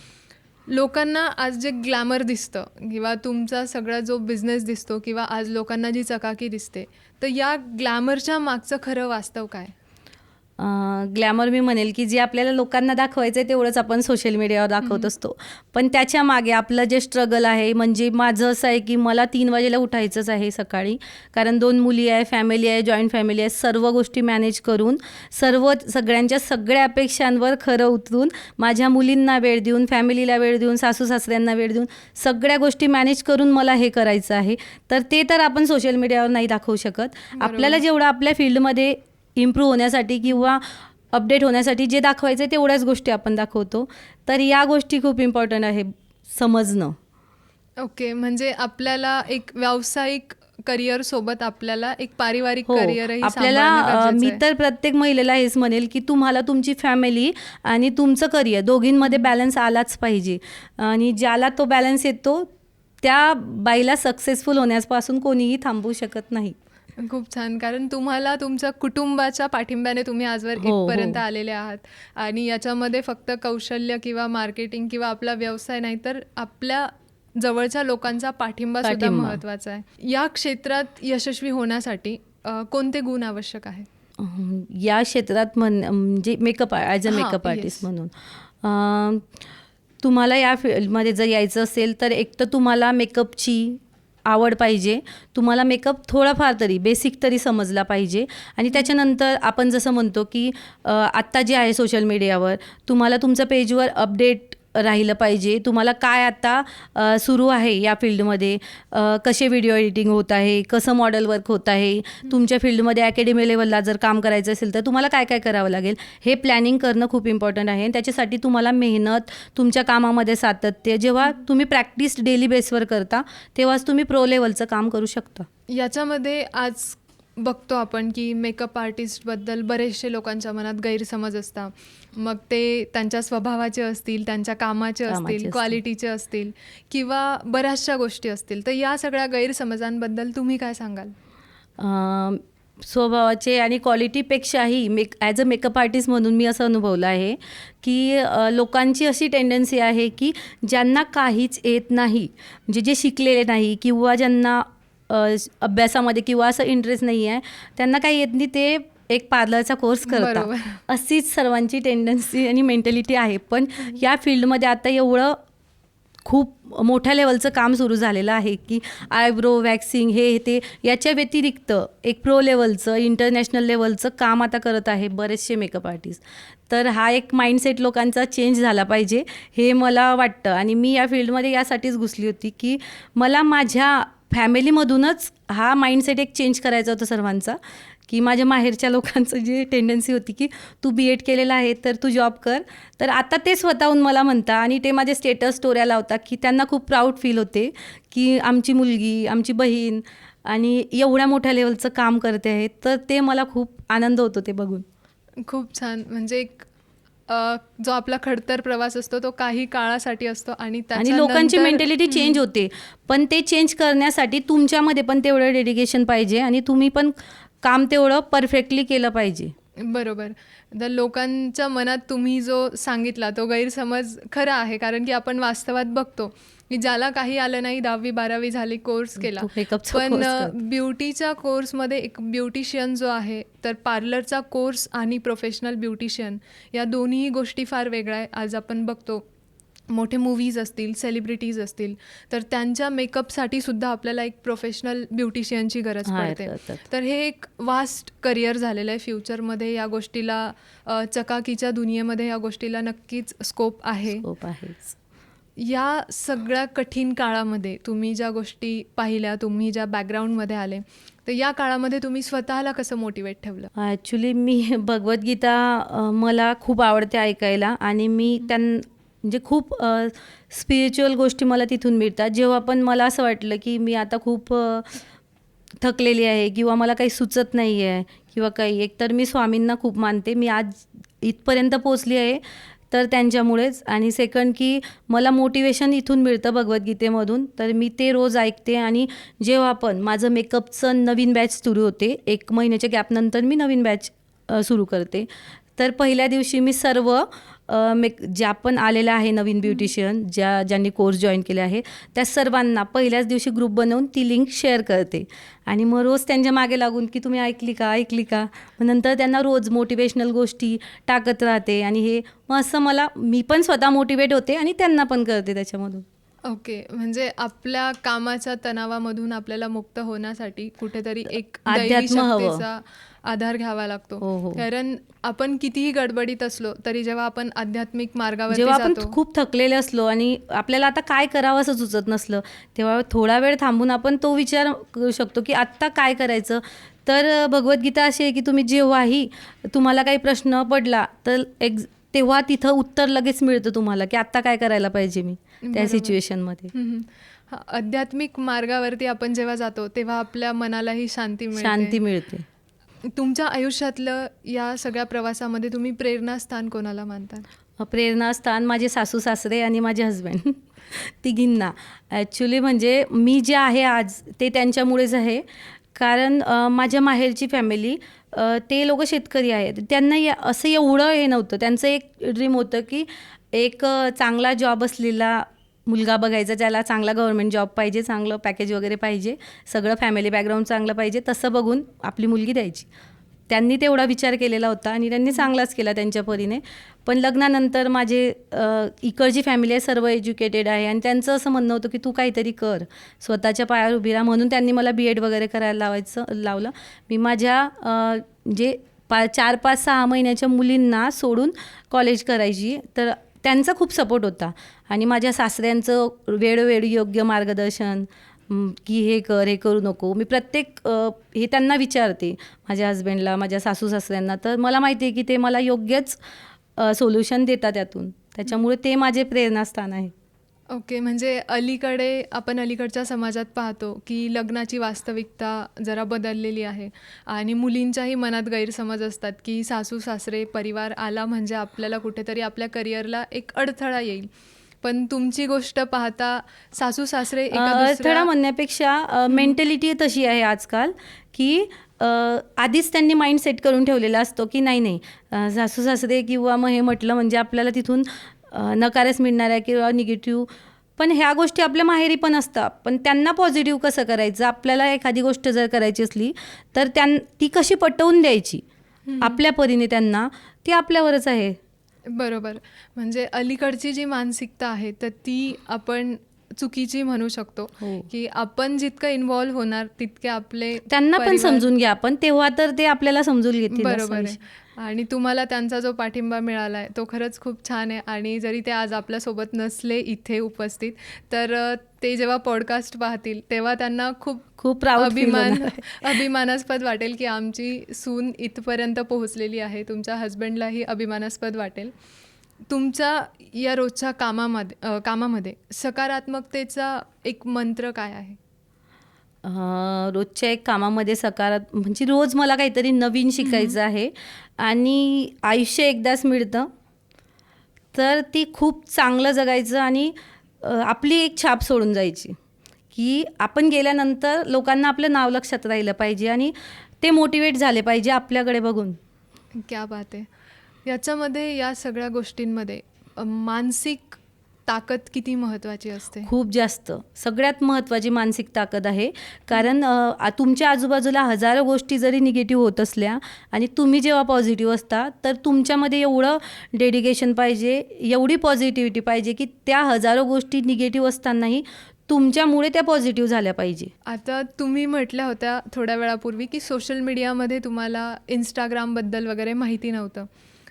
Speaker 1: लोकांना आज जे ग्लॅमर दिसतं किंवा तुमचा सगळा जो बिझनेस दिसतो किंवा आज लोकांना जी चकाकी दिसते, तर या ग्लॅमरच्या मागचं खरं वास्तव काय?
Speaker 2: ग्लॅमर मी म्हणेल की जे आपल्याला लोकांना दाखवायचं आहे तेवढंच आपण सोशल मीडियावर दाखवत असतो. पण त्याच्या मागे आपलं जे स्ट्रगल आहे, म्हणजे माझं असं आहे की मला 3 वाजेला उठायचंच आहे सकाळी, कारण 2 मुली आहे, फॅमिली आहे, जॉईंट फॅमिली आहे. सर्व गोष्टी मॅनेज करून सगळ्यांच्या सगळ्या अपेक्षांवर खरं उतरून माझ्या मुलींना वेळ देऊन, फॅमिलीला वेळ देऊन, सासू सासऱ्यांना वेळ देऊन सगळ्या गोष्टी मॅनेज करून मला हे करायचं आहे. तर ते तर आपण सोशल मीडियावर नाही दाखवू शकत. आपल्याला जेवढं आपल्या फील्डमध्ये इम्प्रूव्ह होण्यासाठी किंवा अपडेट होण्यासाठी जे दाखवायचं आहे तेवढ्याच गोष्टी आपण दाखवतो. तर या गोष्टी खूप इम्पॉर्टंट आहे समजणं.
Speaker 1: ओके. म्हणजे आपल्याला एक व्यावसायिक करिअर सोबत आपल्याला एक पारिवारिक
Speaker 2: हो,
Speaker 1: करिअरही
Speaker 2: आपल्याला
Speaker 1: सांभाळणं गरजेचं
Speaker 2: मी
Speaker 1: आहे.
Speaker 2: तर प्रत्येक महिलेला हेच म्हणेल की तुम्हाला तुमची फॅमिली आणि तुमचं करिअर दोघींमध्ये बॅलन्स आलाच पाहिजे. आणि ज्याला तो बॅलन्स येतो त्या बाईला सक्सेसफुल होण्यापासून कोणीही थांबवू शकत नाही.
Speaker 1: खूप छान. कारण तुम्हाला तुमच्या कुटुंबाच्या पाठिंब्याने तुम्ही आजवर
Speaker 2: हो, हो.
Speaker 1: इथपर्यंत आलेले आहात. आणि याच्यामध्ये फक्त कौशल्य किंवा मार्केटिंग किंवा आपला व्यवसाय नाही, तर आपल्या जवळच्या लोकांचा पाठिंबा सुद्धा
Speaker 2: पाठिंबा.
Speaker 1: महत्त्वाचा आहे. या क्षेत्रात यशस्वी होण्यासाठी कोणते गुण आवश्यक आहे?
Speaker 2: या क्षेत्रात म्हणजे मेकअप ॲज अ
Speaker 1: हां,
Speaker 2: मेकअप
Speaker 1: yes.
Speaker 2: आर्टिस्ट म्हणून तुम्हाला या फील्डमध्ये जर यायचं असेल तर एक तर तुम्हाला मेकअपची आवड पाहिजे. तुम्हाला मेकअप थोडाफार तरी बेसिक तरी समजला पाहिजे. आणि त्याच्यानंतर आपण जसं म्हणतो की आत्ता जे आहे सोशल मीडियावर तुम्हाला तुमचं पेजवर अपडेट राहिलं पाहिजे. तुम्हाला काय आता सुरू आहे या फील्डमध्ये, कसे व्हिडिओ एडिटिंग होत आहे, कसं मॉडेल वर्क होत आहे, तुमच्या फील्डमध्ये अकॅडमी लेवलला जर काम करायचं असेल तर तुम्हाला काय काय करावं लागेल हे प्लॅनिंग करणं खूप इम्पॉर्टंट आहे. आणि त्याच्यासाठी तुम्हाला मेहनत, तुमच्या कामामध्ये सातत्य, जेव्हा तुम्ही प्रॅक्टिस डेली बेसवर करता तेव्हाच तुम्ही प्रो लेवलचं काम करू शकता.
Speaker 1: याच्यामध्ये आज बघतो आपण की मेकअप आर्टिस्टबद्दल बरेचसे लोकांच्या मनात गैरसमज असतात. मग ते त्यांच्या स्वभावाचे असतील, त्यांच्या कामाचे असतील,
Speaker 2: असतील.
Speaker 1: क्वालिटीचे असतील किंवा बऱ्याचशा गोष्टी असतील. तर या सगळ्या गैरसमजांबद्दल तुम्ही काय सांगाल?
Speaker 2: स्वभावाचे आणि क्वालिटीपेक्षाही ॲज अ मेकअप आर्टिस्ट म्हणून मी असं अनुभवलं आहे की लोकांची अशी टेंडन्सी आहे की ज्यांना काहीच येत नाही, म्हणजे जे शिकलेले नाही किंवा ज्यांना अभ्यासामध्ये किंवा असं इंटरेस्ट नाही आहे, त्यांना काही येत नाही, ते एक पार्लरचा कोर्स करतात.
Speaker 1: बरोबर.
Speaker 2: अशीच सर्वांची टेंडन्सी आणि मेंटॅलिटी आहे. पण या फील्डमध्ये आता एवढं खूप मोठ्या लेवलचं काम सुरू झालेलं आहे की आयब्रो वॅक्सिंग हे ते याच्या व्यतिरिक्त एक प्रो लेवलचं इंटरनॅशनल लेवलचं काम आता करत आहे बरेचसे मेकअप आर्टिस्ट. तर हा एक माइंडसेट लोकांचा चेंज झाला पाहिजे हे मला वाटतं. आणि मी या फील्डमध्ये यासाठीच घुसली होती की मला माझ्या फॅमिलीमधूनच हा माइंडसेट एक चेंज करायचा होता सर्वांचा. की माझ्या माहेरच्या लोकांचं जी टेंडन्सी होती की तू B.Ed केलेलं आहे तर तू जॉब कर, तर आता ते स्वतःहून मला म्हणता आणि ते माझे स्टेटस स्टोऱ्या लावतात की त्यांना खूप प्राऊड फील होते की आमची मुलगी, आमची बहीण आणि एवढ्या मोठ्या लेवलचं काम करते आहे. तर ते मला खूप आनंद होतो ते बघून.
Speaker 1: खूप छान. म्हणजे एक जो आपला खडतर प्रवास असतो तो काही काळासाठी असतो आणि
Speaker 2: लोकांची
Speaker 1: त्याच्यानंतर-
Speaker 2: मेंटॅलिटी चेंज होते. पण ते चेंज करण्यासाठी तुमच्यामध्ये पण तेवढं डेडिकेशन पाहिजे आणि तुम्ही पण काम तेवढं परफेक्टली केलं पाहिजे.
Speaker 1: बरोबर. तर लोकांच्या मनात तुम्ही जो सांगितला तो गैरसमज खरा आहे. कारण की आपण वास्तवात बघतो की ज्याला काही आलं नाही, 10वी-12वी झाली, कोर्स केला,
Speaker 2: तो मेकअपचा
Speaker 1: पण
Speaker 2: कोर्स करतो.
Speaker 1: ब्युटीच्या कोर्समध्ये एक ब्युटिशियन जो आहे, तर पार्लरचा कोर्स आणि प्रोफेशनल ब्युटिशियन या दोन्ही गोष्टी फार वेगळ्या आहे. आज आपण बघतो मोठे मूवीज असतील, सेलिब्रिटीज असतील, तर त्यांच्या मेकअपसाठी सुद्धा आपल्याला एक प्रोफेशनल ब्युटिशियनची गरज
Speaker 2: हायर
Speaker 1: पडते.
Speaker 2: करतात.
Speaker 1: तर हे एक वास्ट करिअर झालेलं आहे. फ्युचरमध्ये या गोष्टीला चकाकीच्या दुनियेमध्ये या गोष्टीला नक्कीच स्कोप आहे.
Speaker 2: स्कोप आहेच.
Speaker 1: या सगळ्या कठीण काळामध्ये तुम्ही ज्या गोष्टी पाहिल्या, तुम्ही ज्या बॅकग्राऊंडमध्ये आले, तर या काळामध्ये तुम्ही स्वतःला कसं मोटिवेट ठेवलं?
Speaker 2: ॲक्च्युली मी भगवद्गीता मला खूप आवडते ऐकायला आणि मी म्हणजे खूप स्पिरिच्युअल गोष्टी मला तिथून मिळतात. जेव्हा पण मला असं वाटलं की मी आता खूप थकलेली आहे किंवा मला काही सुचत नाही आहे किंवा काही, एकतर मी स्वामींना खूप मानते. मी आज इथपर्यंत पोचली आहे तर त्यांच्यामुळेच. आणि सेकंड की मला मोटिवेशन इथून मिळतं भगवद्गीतेमधून, तर मी ते रोज ऐकते. आणि जेव्हा पण माझं मेकअपचं नवीन बॅच सुरू होते, 1 महिन्याच्या गॅपनंतर मी नवीन बॅच सुरू करते, तर पहिल्या दिवशी मी सर्व ज्या पण आलेल्या आहे नवीन ब्युटिशियन, ज्यांनी कोर्स जॉईन केले आहे, त्या सर्वांना पहिल्याच दिवशी ग्रुप बनवून ती लिंक शेअर करते. आणि मग रोज त्यांच्या मागे लागून की तुम्ही ऐकली का. मग नंतर त्यांना रोज मोटिवेशनल गोष्टी टाकत राहते. आणि हे मग असं मी पण स्वतः मोटिवेट होते आणि त्यांना पण करते त्याच्यामधून.
Speaker 1: ओके. म्हणजे आपल्या कामाच्या तणावामधून आपल्याला मुक्त होण्यासाठी कुठेतरी एक दैवी
Speaker 2: अध्यात्म हवं.
Speaker 1: शक्तीचा आधार घ्यावा लागतो.
Speaker 2: हो.
Speaker 1: कारण आपण कितीही गडबडीत असलो तरी जेव्हा आपण आध्यात्मिक मार्गावरती
Speaker 2: जेव्हा आपण
Speaker 1: जातो,
Speaker 2: खूप थकलेले असलो आणि आपल्याला आता काय करावं असं सुचत नसलं, तेव्हा थोडा वेळ थांबून आपण तो विचार करू शकतो की आत्ता काय करायचं. तर भगवद्गीता अशी आहे की तुम्ही जेव्हाही तुम्हाला काही प्रश्न पडला तर तेव्हा तिथं उत्तर लगेच मिळतं तुम्हाला की आत्ता काय करायला पाहिजे मी त्या
Speaker 1: बरोबर.
Speaker 2: सिच्युएशनमध्ये.
Speaker 1: आध्यात्मिक मार्गावरती आपण जेव्हा जातो तेव्हा आपल्या मनालाही शांती
Speaker 2: शांती
Speaker 1: मिळते.
Speaker 2: मिळते.
Speaker 1: तुमच्या आयुष्यातलं या सगळ्या प्रवासामध्ये तुम्ही प्रेरणास्थान कोणाला मानता?
Speaker 2: प्रेरणास्थान माझे सासू सासरे आणि माझे हस्बंड तिघींना. ॲक्च्युली म्हणजे मी जे आहे आज ते त्यांच्यामुळेच आहे. कारण माझ्या माहेरची फॅमिली ते लोक शेतकरी आहेत. त्यांना असं एवढं हे नव्हतं. त्यांचं एक ड्रीम होतं की एक चांगला जॉब असलेला मुलगा बघायचा, ज्याला चांगला गव्हर्नमेंट जॉब पाहिजे, चांगलं पॅकेज वगैरे पाहिजे, सगळं फॅमिली बॅकग्राऊंड चांगलं पाहिजे, तसं बघून आपली मुलगी द्यायची. त्यांनी तेवढा विचार केलेला होता आणि त्यांनी चांगलाच केला त्यांच्या परीने. पण लग्नानंतर माझे इकडची फॅमिली आहे सर्व एज्युकेटेड आहे आणि त्यांचं असं म्हणणं होतं की तू काहीतरी कर, स्वतःच्या पायावर उभी राहा. म्हणून त्यांनी मला BEd वगैरे करायला लावलं. मी माझ्या जे 4-5-6 महिन्याच्या मुलींना सोडून कॉलेज करायची. तर त्यांचा खूप सपोर्ट होता आणि माझ्या सासऱ्यांचं वेळोवेळी योग्य मार्गदर्शन की हे कर, हे करू नको. मी प्रत्येक हे त्यांना विचारते, माझ्या हस्बंडला, माझ्या सासू सासऱ्यांना. तर मला माहिती आहे की ते मला योग्यच सोल्युशन देतात त्यातून. त्याच्यामुळे ते माझे प्रेरणास्थान आहे.
Speaker 1: ओके, म्हणजे आपण अलीकडच्या समाजात पाहतो की लग्नाची वास्तविकता जरा बदललेली आहे आणि मुलींच्याही मनात गैरसमज असतात की सासू सासरे परिवार आला म्हणजे आपल्याला कुठेतरी आपल्या करिअरला एक अडथळा येईल. पण तुमची गोष्ट पाहता सासू सासरे
Speaker 2: अडथळा म्हणण्यापेक्षा मेंटॅलिटी तशी आहे आजकाल की आधीच त्यांनी माइंड सेट करून ठेवलेला असतो की नाही सासू सासरे किंवा मग हे म्हटलं म्हणजे आपल्याला तिथून नकारच मिळणार आहे किंवा निगेटिव्ह. पण ह्या गोष्टी आपल्या माहेरी पण असतात. पण त्यांना पॉझिटिव्ह कसं करायचं, आपल्याला एखादी गोष्ट जर करायची असली तर ती कशी पटवून द्यायची आपल्या परीने त्यांना, ती आपल्यावरच आहे.
Speaker 1: बरोबर. म्हणजे अलीकडची जी मानसिकता आहे तर ती आपण चुकीची म्हणू शकतो की आपण जितकं इन्व्हॉल्व्ह होणार तितके आपले
Speaker 2: त्यांना पण समजून घ्या आपण, तेव्हा तर ते आपल्याला समजून घेतील.
Speaker 1: बरोबर आहे. आणि तुम्हाला त्यांचा जो पाठिंबा मिळाला आहे तो खरंच खूप छान आहे. आणि जरी ते आज आपल्यासोबत नसले इथे उपस्थित, तर ते जेव्हा पॉडकास्ट पाहतील तेव्हा त्यांना खूप
Speaker 2: खूप प्राऊड
Speaker 1: अभिमानास्पद वाटेल की आमची सून इथपर्यंत पोहोचलेली आहे. तुमच्या हस्बंडलाही अभिमानास्पद वाटेल. तुमच्या या रोजच्या कामामध्ये सकारात्मकतेचा एक मंत्र काय आहे?
Speaker 2: रोजच्या एक कामामध्ये म्हणजे रोज मला काहीतरी नवीन शिकायचं आहे आणि आयुष्य एकदाच मिळतं, तर ती खूप चांगलं जगायचं आणि आपली एक छाप सोडून जायची की आपण गेल्यानंतर लोकांना आपलं नाव लक्षात राहिलं पाहिजे आणि ते मोटिवेट झाले पाहिजे आपल्याकडे बघून.
Speaker 1: क्या बात आहे. याच्यामध्ये या सगळ्या गोष्टींमध्ये मानसिक ताकद किती महत्त्वाची असते?
Speaker 2: खूप जास्त, सगळ्यात महत्त्वाची मानसिक ताकद आहे. कारण तुमच्या आजूबाजूला हजारो गोष्टी जरी निगेटिव्ह होत असल्या आणि तुम्ही जेव्हा पॉझिटिव्ह असता तर तुमच्यामध्ये एवढं डेडिकेशन पाहिजे, एवढी पॉझिटिव्हिटी पाहिजे की त्या हजारो गोष्टी निगेटिव्ह असतानाही तुमच्यामुळे त्या पॉझिटिव्ह झाल्या पाहिजे.
Speaker 1: आता तुम्ही म्हटल्या होत्या थोड्या वेळापूर्वी की सोशल मीडियामध्ये तुम्हाला इंस्टाग्रामबद्दल वगैरे माहिती नव्हतं.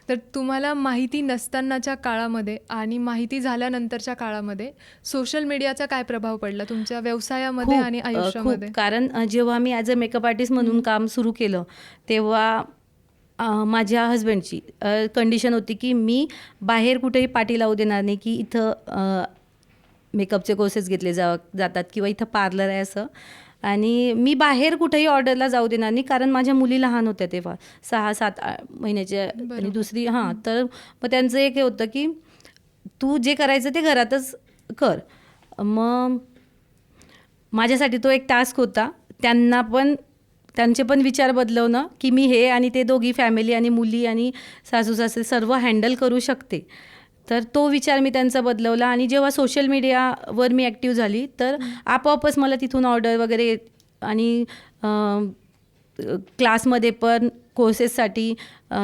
Speaker 1: तर तुम्हाला माहिती नसतानाच्या काळामध्ये आणि माहिती झाल्यानंतरच्या काळामध्ये सोशल मीडियाचा काय प्रभाव पडला तुमच्या व्यवसायामध्ये आणि आयुष्यामध्ये?
Speaker 2: कारण जेव्हा मी ॲज अ मेकअप आर्टिस्ट म्हणून काम सुरू केलं तेव्हा माझ्या हस्बंडची कंडिशन होती की मी बाहेर कुठेही पाठी लावू देणार नाही की इथं मेकअपचे कोर्सेस घेतले जातात किंवा इथं पार्लर आहे असं. आणि मी बाहेर कुठेही ऑर्डरला जाऊ देणार नाही कारण माझ्या मुली लहान होत्या तेव्हा, 6-7 महिन्याच्या आणि दुसरी तर मग त्यांचं एक हे होतं की तू जे करायचं ते घरातच कर. मग माझ्यासाठी तो एक टास्क होता. त्यांचे पण विचार बदलवणं की मी हे आणि ते दोघी फॅमिली आणि मुली आणि सासू सासरे सर्व हँडल करू शकते. तर तो विचार मी त्यांचा बदलवला आणि जेव्हा सोशल मीडियावर मी ॲक्टिव्ह झाली तर आपोआपच मला तिथून ऑर्डर वगैरे आणि क्लासमध्ये पण कोर्सेससाठी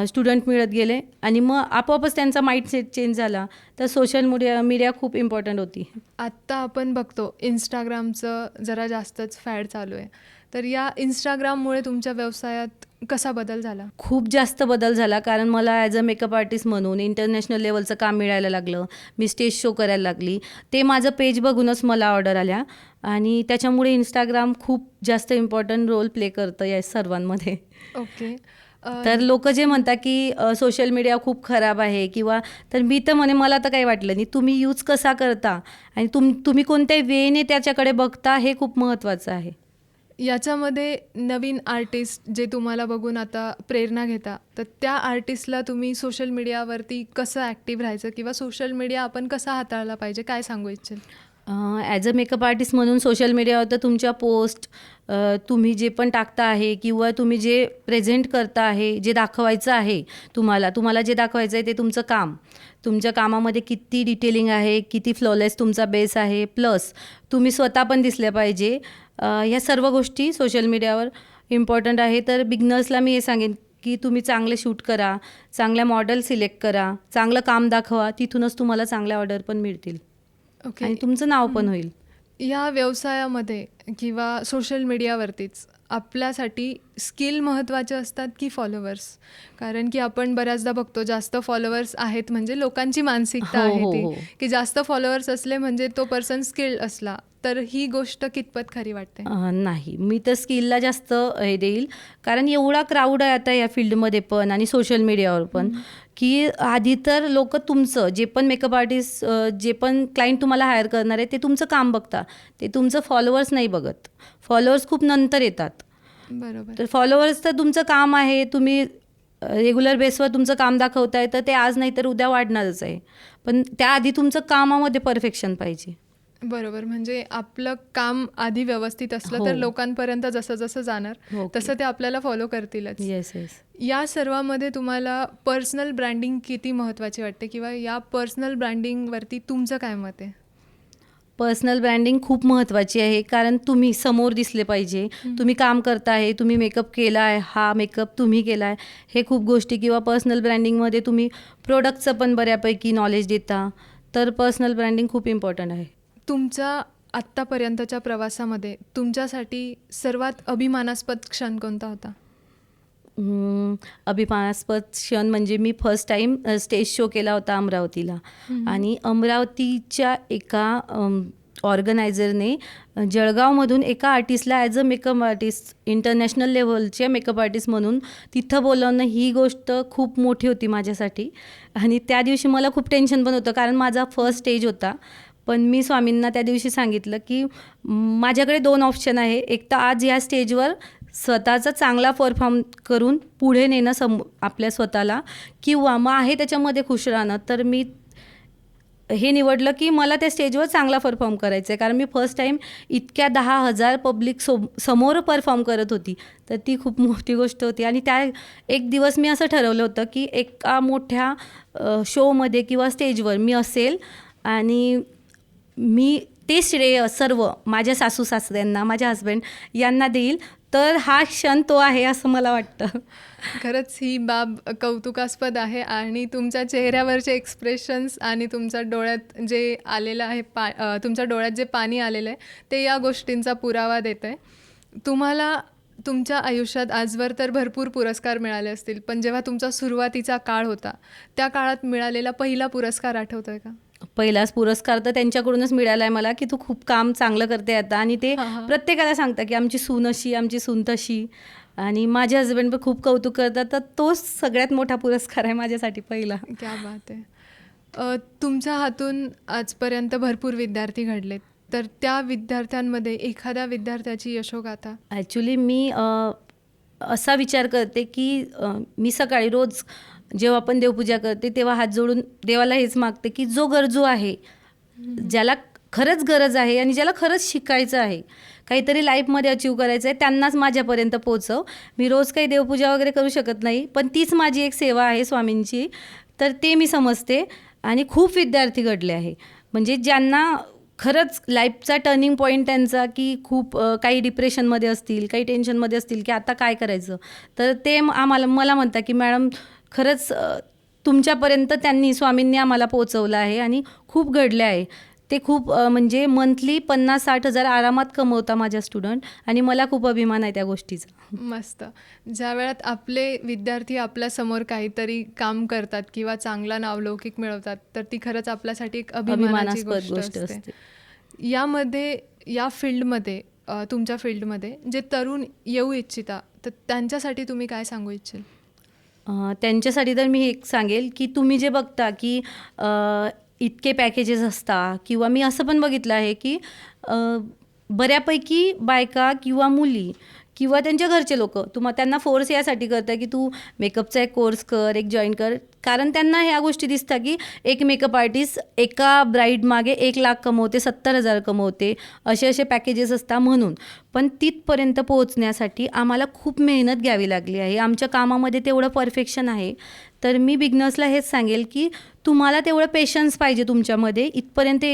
Speaker 2: स्टुडंट मिळत गेले आणि मग आपोआपच त्यांचा माइंडसेट चेंज झाला. तर सोशल मीडिया खूप इम्पॉर्टंट होती.
Speaker 1: आत्ता आपण बघतो इंस्टाग्रामचं जरा जास्तच फॅड चालू आहे. तर या इंस्टाग्राममुळे तुमच्या व्यवसायात कसा बदल झाला?
Speaker 2: खूप जास्त बदल झाला. कारण मला ॲज अ मेकअप आर्टिस्ट म्हणून इंटरनॅशनल लेवलचं काम मिळायला लागलं. मी स्टेज शो करायला लागली. ते माझं पेज बघूनच मला ऑर्डर आल्या आणि त्याच्यामुळे इंस्टाग्राम खूप जास्त इम्पॉर्टंट रोल प्ले करतं या सर्वांमध्ये.
Speaker 1: ओके.
Speaker 2: तर लोक जे म्हणतात की सोशल मीडिया खूप खराब आहे किंवा तर मी तर म्हणे मला तर काही वाटलं नाही. तुम्ही यूज कसा करता आणि तुम्ही कोणत्या वेने त्याच्याकडे बघता हे खूप महत्त्वाचं आहे.
Speaker 1: याच्यामध्ये नवीन आर्टिस्ट जे तुम्हाला बघून आता प्रेरणा घेता, तर त्या आर्टिस्टला तुम्ही सोशल मीडियावरती कसं ॲक्टिव्ह राहायचं किंवा सोशल मीडिया आपण कसा हाताळला पाहिजे, काय सांगू इच्छिल?
Speaker 2: ॲज अ मेकअप आर्टिस्ट म्हणून सोशल मीडियावर तर तुमच्या पोस्ट तुम्ही जे पण टाकता आहे किंवा तुम्ही जे प्रेझेंट करता आहे, जे दाखवायचं आहे तुम्हाला जे दाखवायचं आहे ते तुमचं काम. तुमच्या कामामध्ये किती डिटेलिंग आहे, किती फ्लॉलेस तुमचा बेस आहे, प्लस तुम्ही स्वतः पण दिसले पाहिजे. ह्या सर्व गोष्टी सोशल मीडियावर इम्पॉर्टंट आहे. तर बिगनर्सला मी हे सांगेन की तुम्ही चांगले शूट करा, चांगल्या मॉडेल सिलेक्ट करा, चांगलं काम दाखवा, तिथूनच तुम्हाला चांगल्या ऑर्डर पण मिळतील
Speaker 1: ओके.
Speaker 2: आणि तुमचं नाव पण होईल.
Speaker 1: या व्यवसायामध्ये किंवा सोशल मीडियावरतीच आपल्यासाठी स्किल महत्त्वाचे असतात की फॉलोवर्स? कारण की आपण बऱ्याचदा बघतो जास्त फॉलोवर्स आहेत म्हणजे लोकांची मानसिकता
Speaker 2: हो,
Speaker 1: आहे
Speaker 2: हो,
Speaker 1: ती
Speaker 2: हो.
Speaker 1: की जास्त फॉलोवर्स असले म्हणजे तो पर्सन स्किल्ड असला, तर ही गोष्ट कितपत खरी वाटते?
Speaker 2: नाही, मी तर स्किलला जास्त हे देईल. कारण एवढा क्राऊड आहे आता या फील्डमध्ये पण आणि सोशल मीडियावर पण, की आधी तर लोक तुमचं जे पण मेकअप आर्टिस्ट जे पण क्लायंट तुम्हाला हायर करणार आहे ते तुमचं काम बघता, ते तुमचं फॉलोअर्स नाही बघत. फॉलोअर्स खूप नंतर येतात.
Speaker 1: बरोबर.
Speaker 2: तर फॉलोअर्स तर तुमचं काम आहे, तुम्ही रेग्युलर बेसवर तुमचं काम दाखवताय तर ते आज नाही तर उद्या वाढणारच आहे. पण त्याआधी तुमचं कामामध्ये परफेक्शन पाहिजे.
Speaker 1: बरोबर. म्हणजे आपलं काम आधी व्यवस्थित असलं तर
Speaker 2: हो.
Speaker 1: लोकांपर्यंत जसं जसं जाणार
Speaker 2: ओके.
Speaker 1: तसं ते आपल्याला फॉलो करतीलच.
Speaker 2: Yes yes.
Speaker 1: या सर्वामध्ये तुम्हाला पर्सनल ब्रँडिंग किती महत्त्वाची वाटते किंवा या पर्सनल ब्रँडिंगवरती तुमचं काय मत आहे?
Speaker 2: पर्सनल ब्रँडिंग खूप महत्त्वाची आहे. कारण तुम्ही समोर दिसले पाहिजे. तुम्ही काम करता आहे, तुम्ही मेकअप केला आहे, हा मेकअप तुम्ही केला आहे, हे खूप गोष्टी किंवा पर्सनल ब्रँडिंगमध्ये तुम्ही प्रोडक्टचं पण बऱ्यापैकी नॉलेज देता. तर पर्सनल ब्रँडिंग खूप इम्पॉर्टंट आहे.
Speaker 1: तुमच्या आत्तापर्यंतच्या प्रवासामध्ये तुमच्यासाठी सर्वात अभिमानास्पद क्षण कोणता होता?
Speaker 2: अभिमानास्पद क्षण म्हणजे मी फर्स्ट टाईम स्टेज शो केला होता अमरावतीला. आणि अमरावतीच्या एका ऑर्गनायझरने जळगावमधून एका आर्टिस्टला as a makeup artist, international लेव्हलचे मेकअप आर्टिस्ट म्हणून तिथं बोलावणं ही गोष्ट खूप मोठी होती माझ्यासाठी. आणि त्या दिवशी मला खूप टेन्शन पण होतं कारण माझा फर्स्ट स्टेज होता. पण मी स्वामींना त्या दिवशी सांगितलं की माझ्याकडे 2 ऑप्शन आहे. एक तर आज या स्टेजवर स्वतःचा चांगला परफॉर्म करून पुढे नेणं आपल्या स्वतःला, किंवा मग आहे त्याच्यामध्ये खुश राहणं. तर मी हे निवडलं की मला त्या स्टेजवर चांगला परफॉर्म करायचं आहे. कारण मी फर्स्ट टाईम इतक्या 10,000 पब्लिक समोर परफॉर्म करत होती. तर ती खूप मोठी गोष्ट होती. आणि त्या एक दिवस मी असं ठरवलं होतं की एका मोठ्या शोमध्ये किंवा स्टेजवर मी असेल आणि मी ते श्रेय सर्व माझ्या सासू-सासऱ्यांना, माझ्या हसबँड यांना देईल. तर हा क्षण तो आहे असं मला वाटतं.
Speaker 1: खरंच ही बाब कौतुकास्पद आहे आणि तुमच्या चेहऱ्यावरचे एक्सप्रेशन्स आणि तुमच्या डोळ्यात जे आलेलं आहे तुमच्या डोळ्यात जे पाणी आलेलं आहे ते या गोष्टींचा पुरावा देत आहे. तुम्हाला तुमच्या आयुष्यात आजवर तर भरपूर पुरस्कार मिळाले असतील, पण जेव्हा तुमचा सुरुवातीचा काळ होता त्या काळात मिळालेला पहिला पुरस्कार आठवतोय का?
Speaker 2: पहिलाच पुरस्कार तर त्यांच्याकडूनच मिळाला आहे मला की तू खूप काम चांगलं करते आता. आणि ते प्रत्येकाला सांगता की आमची सून अशी, आमची सून तशी. आणि माझे हजबंड पण खूप कौतुक करतात. तर तोच सगळ्यात मोठा पुरस्कार आहे माझ्यासाठी पहिला.
Speaker 1: क्या बात आहे. तुमच्या हातून आजपर्यंत भरपूर विद्यार्थी घडलेत, तर त्या विद्यार्थ्यांमध्ये एखाद्या विद्यार्थ्याची यशोगाथा?
Speaker 2: ॲक्च्युली मी असा विचार करते की मी सकाळी रोज जेव्हा आपण देवपूजा करते तेव्हा हात जोडून देवाला हेच मागते की जो गरजू आहे, ज्याला खरंच गरज आहे आणि ज्याला खरंच शिकायचं आहे, काहीतरी लाईफमध्ये अचीव करायचं आहे, त्यांनाच माझ्यापर्यंत पोचव. मी रोज काही देवपूजा वगैरे करू शकत नाही, पण तीच माझी एक सेवा आहे स्वामींची. तर ते मी समजते. आणि खूप विद्यार्थी घडले आहे म्हणजे ज्यांना खरंच लाईफचा टर्निंग पॉईंट त्यांचा की खूप काही डिप्रेशनमध्ये असतील, काही टेन्शनमध्ये असतील की आता काय करायचं. तर ते मला म्हणतात की मॅडम खरंच तुमच्यापर्यंत स्वामींनी आम्हाला पोचवलं आहे आणि खूप घडले आहे. ते खूप म्हणजे मंथली 50-60 हजार आरामात कमवता माझ्या स्टुडंट. आणि मला खूप अभिमान आहे त्या गोष्टीचा.
Speaker 1: मस्त. ज्या वेळात आपले विद्यार्थी आपल्यासमोर काहीतरी काम करतात किंवा चांगला नावलौकिक मिळवतात, तर ती खरंच आपल्यासाठी एक अभिमानाची गोष्ट असते. यामध्ये या फील्डमध्ये तुमच्या फील्डमध्ये जे तरुण येऊ इच्छिता, तर त्यांच्यासाठी तुम्ही काय सांगू इच्छिल?
Speaker 2: त्यांच्यासाठी तर मी एक सांगेल की तुम्ही जे बघता की इतके पॅकेजेस असतात किंवा मी असं पण बघितलं आहे की बऱ्यापैकी बायका किंवा मुली किंवा त्यांच्या घरचे लोक त्यांना फोर्स यासाठी करतात की तू मेकअपचा एक कोर्स कर, एक जॉईन कर, कारण त्यांना ह्या गोष्टी दिसतात की एक मेकअप आर्टिस्ट एका ब्राईड मागे 1,00,000 कमवते, 70,000 कमवते, असे पॅकेजेस असतात म्हणून. पण तिथपर्यंत पोहोचण्यासाठी आम्हाला खूप मेहनत घ्यावी लागली आहे. आमच्या कामामध्ये तेवढं परफेक्शन आहे. तर मी बिगनर्सला हेच सांगेल की तुम्हाला तेवढं पेशन्स पाहिजे तुमच्यामध्ये. इथपर्यंत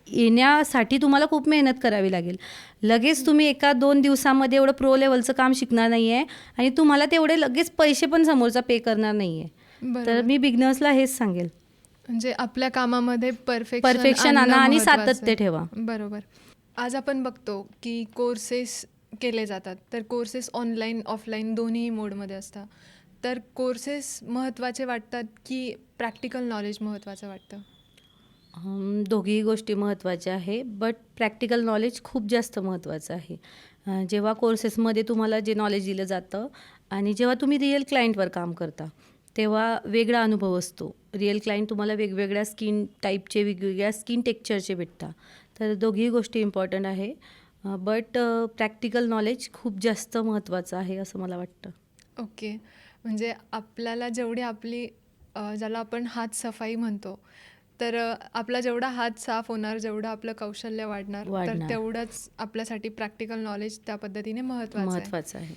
Speaker 2: येण्यासाठी तुम्हाला खूप मेहनत करावी लागेल. लगेच तुम्ही 1-2 दिवसामध्ये एवढं प्रो लेवलचं काम शिकणार नाही आहे आणि तुम्हाला तेवढे लगेच पैसे पण समोरचा पे करणार नाही आहे. तर मी बिगनर्सला हेच सांगेल,
Speaker 1: म्हणजे आपल्या कामामध्ये
Speaker 2: परफेक्शन आणा आणि सातत्य ठेवा.
Speaker 1: बरोबर. आज आपण बघतो की कोर्सेस केले जातात, तर कोर्सेस ऑनलाईन ऑफलाईन दोन्ही मोडमध्ये असतात. तर कोर्सेस महत्त्वाचे वाटतात की प्रॅक्टिकल नॉलेज महत्त्वाचं वाटतं?
Speaker 2: दोघीही गोष्टी महत्त्वाच्या आहे, बट प्रॅक्टिकल नॉलेज खूप जास्त महत्त्वाचं आहे. जेव्हा कोर्सेसमध्ये तुम्हाला जे नॉलेज दिलं जातं आणि जेव्हा तुम्ही रिअल क्लायंटवर काम करता तेव्हा वेगळा अनुभव असतो. रिअल क्लायंट तुम्हाला वेगवेगळ्या स्किन टाईपचे, वेगवेगळ्या स्किन टेक्स्चरचे भेटतात. तर दोघीही गोष्टी इम्पॉर्टंट आहे, बट प्रॅक्टिकल नॉलेज खूप जास्त महत्त्वाचं आहे असं मला वाटतं.
Speaker 1: ओके. म्हणजे आपल्याला जेवढी आपली ज्याला आपण हात सफाई म्हणतो, तर आपला जेवढा हात साफ होणार, जेवढं आपलं कौशल्य वाढणार, तर तेवढंच आपल्यासाठी प्रॅक्टिकल नॉलेज त्या पद्धतीने महत्त्वाचं आहे.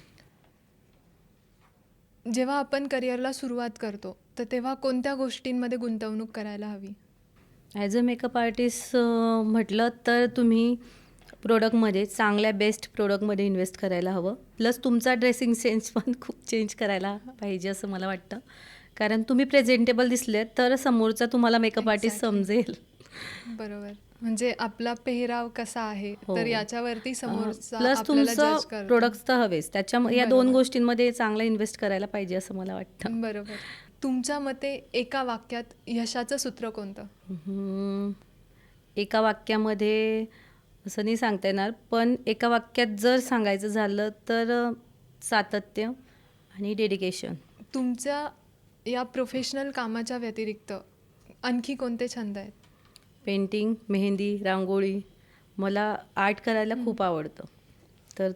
Speaker 1: जेव्हा आपण करिअरला सुरुवात करतो, तर तेव्हा कोणत्या गोष्टींमध्ये गुंतवणूक करायला हवी?
Speaker 2: ॲज अ मेकअप आर्टिस्ट म्हटलं तर तुम्ही प्रोडक्टमध्ये चांगल्या बेस्ट प्रोडक्टमध्ये इन्व्हेस्ट करायला हवं. प्लस तुमचा ड्रेसिंग सेन्स पण खूप चेंज करायला पाहिजे असं मला वाटतं. कारण तुम्ही प्रेझेंटेबल दिसले तर समोरचा तुम्हाला मेकअप आर्टिस्ट समजेल.
Speaker 1: बरोबर. म्हणजे आपला पेहराव कसा आहे, तर याच्यावरती समोरचा
Speaker 2: प्लस
Speaker 1: आपल्याला
Speaker 2: तुमचं
Speaker 1: जज करतो.
Speaker 2: प्रोडक्ट्स तर हवेच. या 2 गोष्टींमध्ये चांगलं इन्व्हेस्ट करायला पाहिजे असं मला वाटतं.
Speaker 1: बरोबर. तुमच्या मते एका वाक्यात यशाचं सूत्र कोणतं?
Speaker 2: एका वाक्यामध्ये असं नाही सांगता येणार, पण एका वाक्यात जर सांगायचं झालं तर सातत्य आणि डेडिकेशन.
Speaker 1: तुमच्या या प्रोफेशनल कामाच्या व्यतिरिक्त आणखी कोणते छंद आहेत?
Speaker 2: पेंटिंग, मेहंदी, रांगोळी. मला आर्ट करायला खूप आवडतं. तर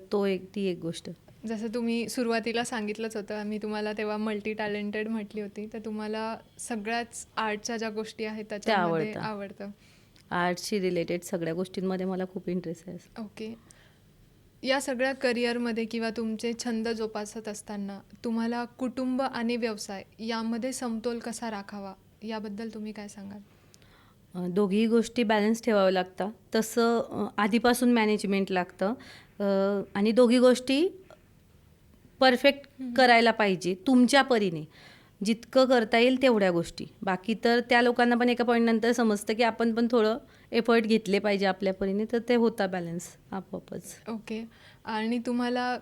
Speaker 2: ती एक गोष्ट.
Speaker 1: जसं तुम्ही सुरुवातीला सांगितलंच होतं, मी तुम्हाला तेव्हा मल्टी टॅलेंटेड म्हटली होती, तर तुम्हाला सगळ्याच आर्टच्या ज्या गोष्टी आहेत त्याच्यामध्ये आवडतं.
Speaker 2: आर्टशी रिलेटेड सगळ्या गोष्टींमध्ये मला खूप इंटरेस्ट आहे.
Speaker 1: ओके. या सगळ्या करिअरमध्ये किंवा तुमचे छंद जोपासत असताना तुम्हाला कुटुंब आणि व्यवसाय यामध्ये समतोल कसा राखावा, याबद्दल तुम्ही काय सांगाल?
Speaker 2: दोघीही गोष्टी बॅलन्स ठेवाव्या लागतात. तसं आधीपासून मॅनेजमेंट लागतं आणि दोघी गोष्टी परफेक्ट करायला पाहिजे तुमच्या परीने. जितकं करता येईल तेवढ्या गोष्टी. बाकी तर त्या लोकांना पण एका पॉईंटनंतर समजतं की आपण पण थोडं एफर्ट घेतले पाहिजे आपल्या परीने, तर ते होता बॅलन्स आपोआपच.
Speaker 1: ओके. आणि तुम्हाला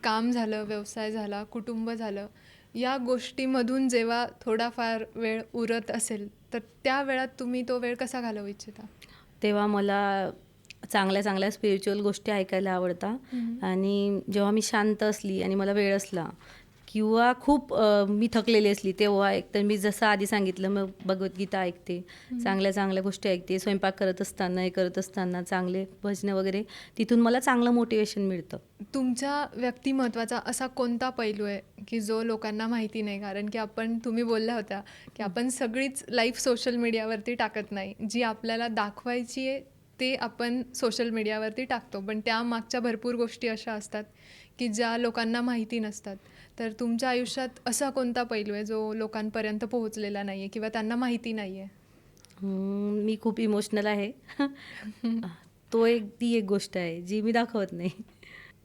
Speaker 1: काम झालं, व्यवसाय झाला, कुटुंब झालं, या गोष्टीमधून जेव्हा थोडाफार वेळ उरत असेल, तर त्या वेळात तुम्ही तो वेळ कसा घालवू इच्छिता?
Speaker 2: तेव्हा मला चांगल्या चांगल्या स्पिरिच्युअल गोष्टी ऐकायला आवडतात. आणि जेव्हा मी शांत असली आणि मला वेळ असला किंवा खूप मी थकलेली असली तेव्हा एकतर मी जसं आधी सांगितलं, मग भगवद्गीता ऐकते, चांगल्या चांगल्या गोष्टी ऐकते. स्वयंपाक करत असताना, हे करत असताना चांगले भजनं वगैरे, तिथून मला चांगलं मोटिवेशन मिळतं.
Speaker 1: तुमच्या व्यक्तिमत्वाचा असा कोणता पैलू आहे की जो लोकांना माहिती नाही? कारण की तुम्ही बोलल्या होत्या की आपण सगळीच लाईफ सोशल मीडियावरती टाकत नाही. जी आपल्याला दाखवायची आहे ते आपण सोशल मीडियावरती टाकतो, पण त्यामागच्या भरपूर गोष्टी अशा असतात की ज्या लोकांना माहिती नसतात. तर तुमच्या आयुष्यात असा कोणता पैलू आहे जो लोकांपर्यंत पोहोचलेला नाही आहे किंवा त्यांना माहिती नाही आहे?
Speaker 2: मी खूप इमोशनल आहे. ती एक गोष्ट आहे जी मी दाखवत नाही.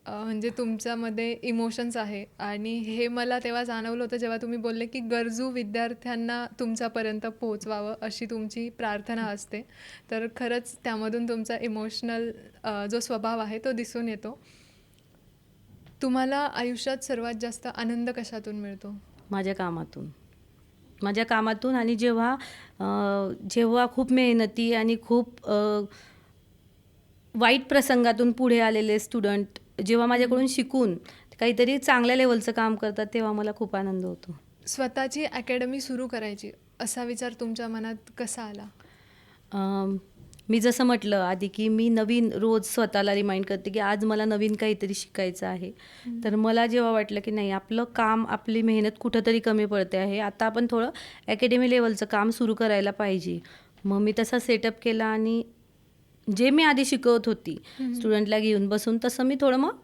Speaker 1: म्हणजे तुमच्यामध्ये इमोशन्स आहे आणि हे मला तेव्हा जाणवलं होतं जेव्हा तुम्ही बोलले की गरजू विद्यार्थ्यांना तुमच्यापर्यंत पोहोचवावं अशी तुमची प्रार्थना असते. तर खरंच त्यामधून तुमचा इमोशनल जो स्वभाव आहे तो दिसून येतो. तुम्हाला आयुष्यात सर्वात जास्त आनंद कशातून मिळतो?
Speaker 2: माझ्या कामातून आणि जेव्हा खूप मेहनती आणि खूप वाईट प्रसंगातून पुढे आलेले स्टुडंट जेव्हा माझ्याकडून शिकून काहीतरी चांगल्या लेवलचं काम करतात तेव्हा मला खूप आनंद होतो.
Speaker 1: स्वतःची अकॅडमी सुरू करायची असा विचार तुमच्या मनात कसा आला?
Speaker 2: मी जसं म्हटलं आधी की मी नवीन रोज स्वतःला रिमाइंड करते की आज मला नवीन काहीतरी शिकायचं आहे. तर मला जेव्हा वाटलं की नाही आपलं काम आपली मेहनत कुठंतरी कमी पडते आहे, आता आपण थोडं अकॅडमी लेवलचं काम सुरू करायला पाहिजे. मग मी तसा सेटअप केला आणि जे मी आधी शिकवत होती स्टुडंटला घेऊन बसून तसं मी थोडं मग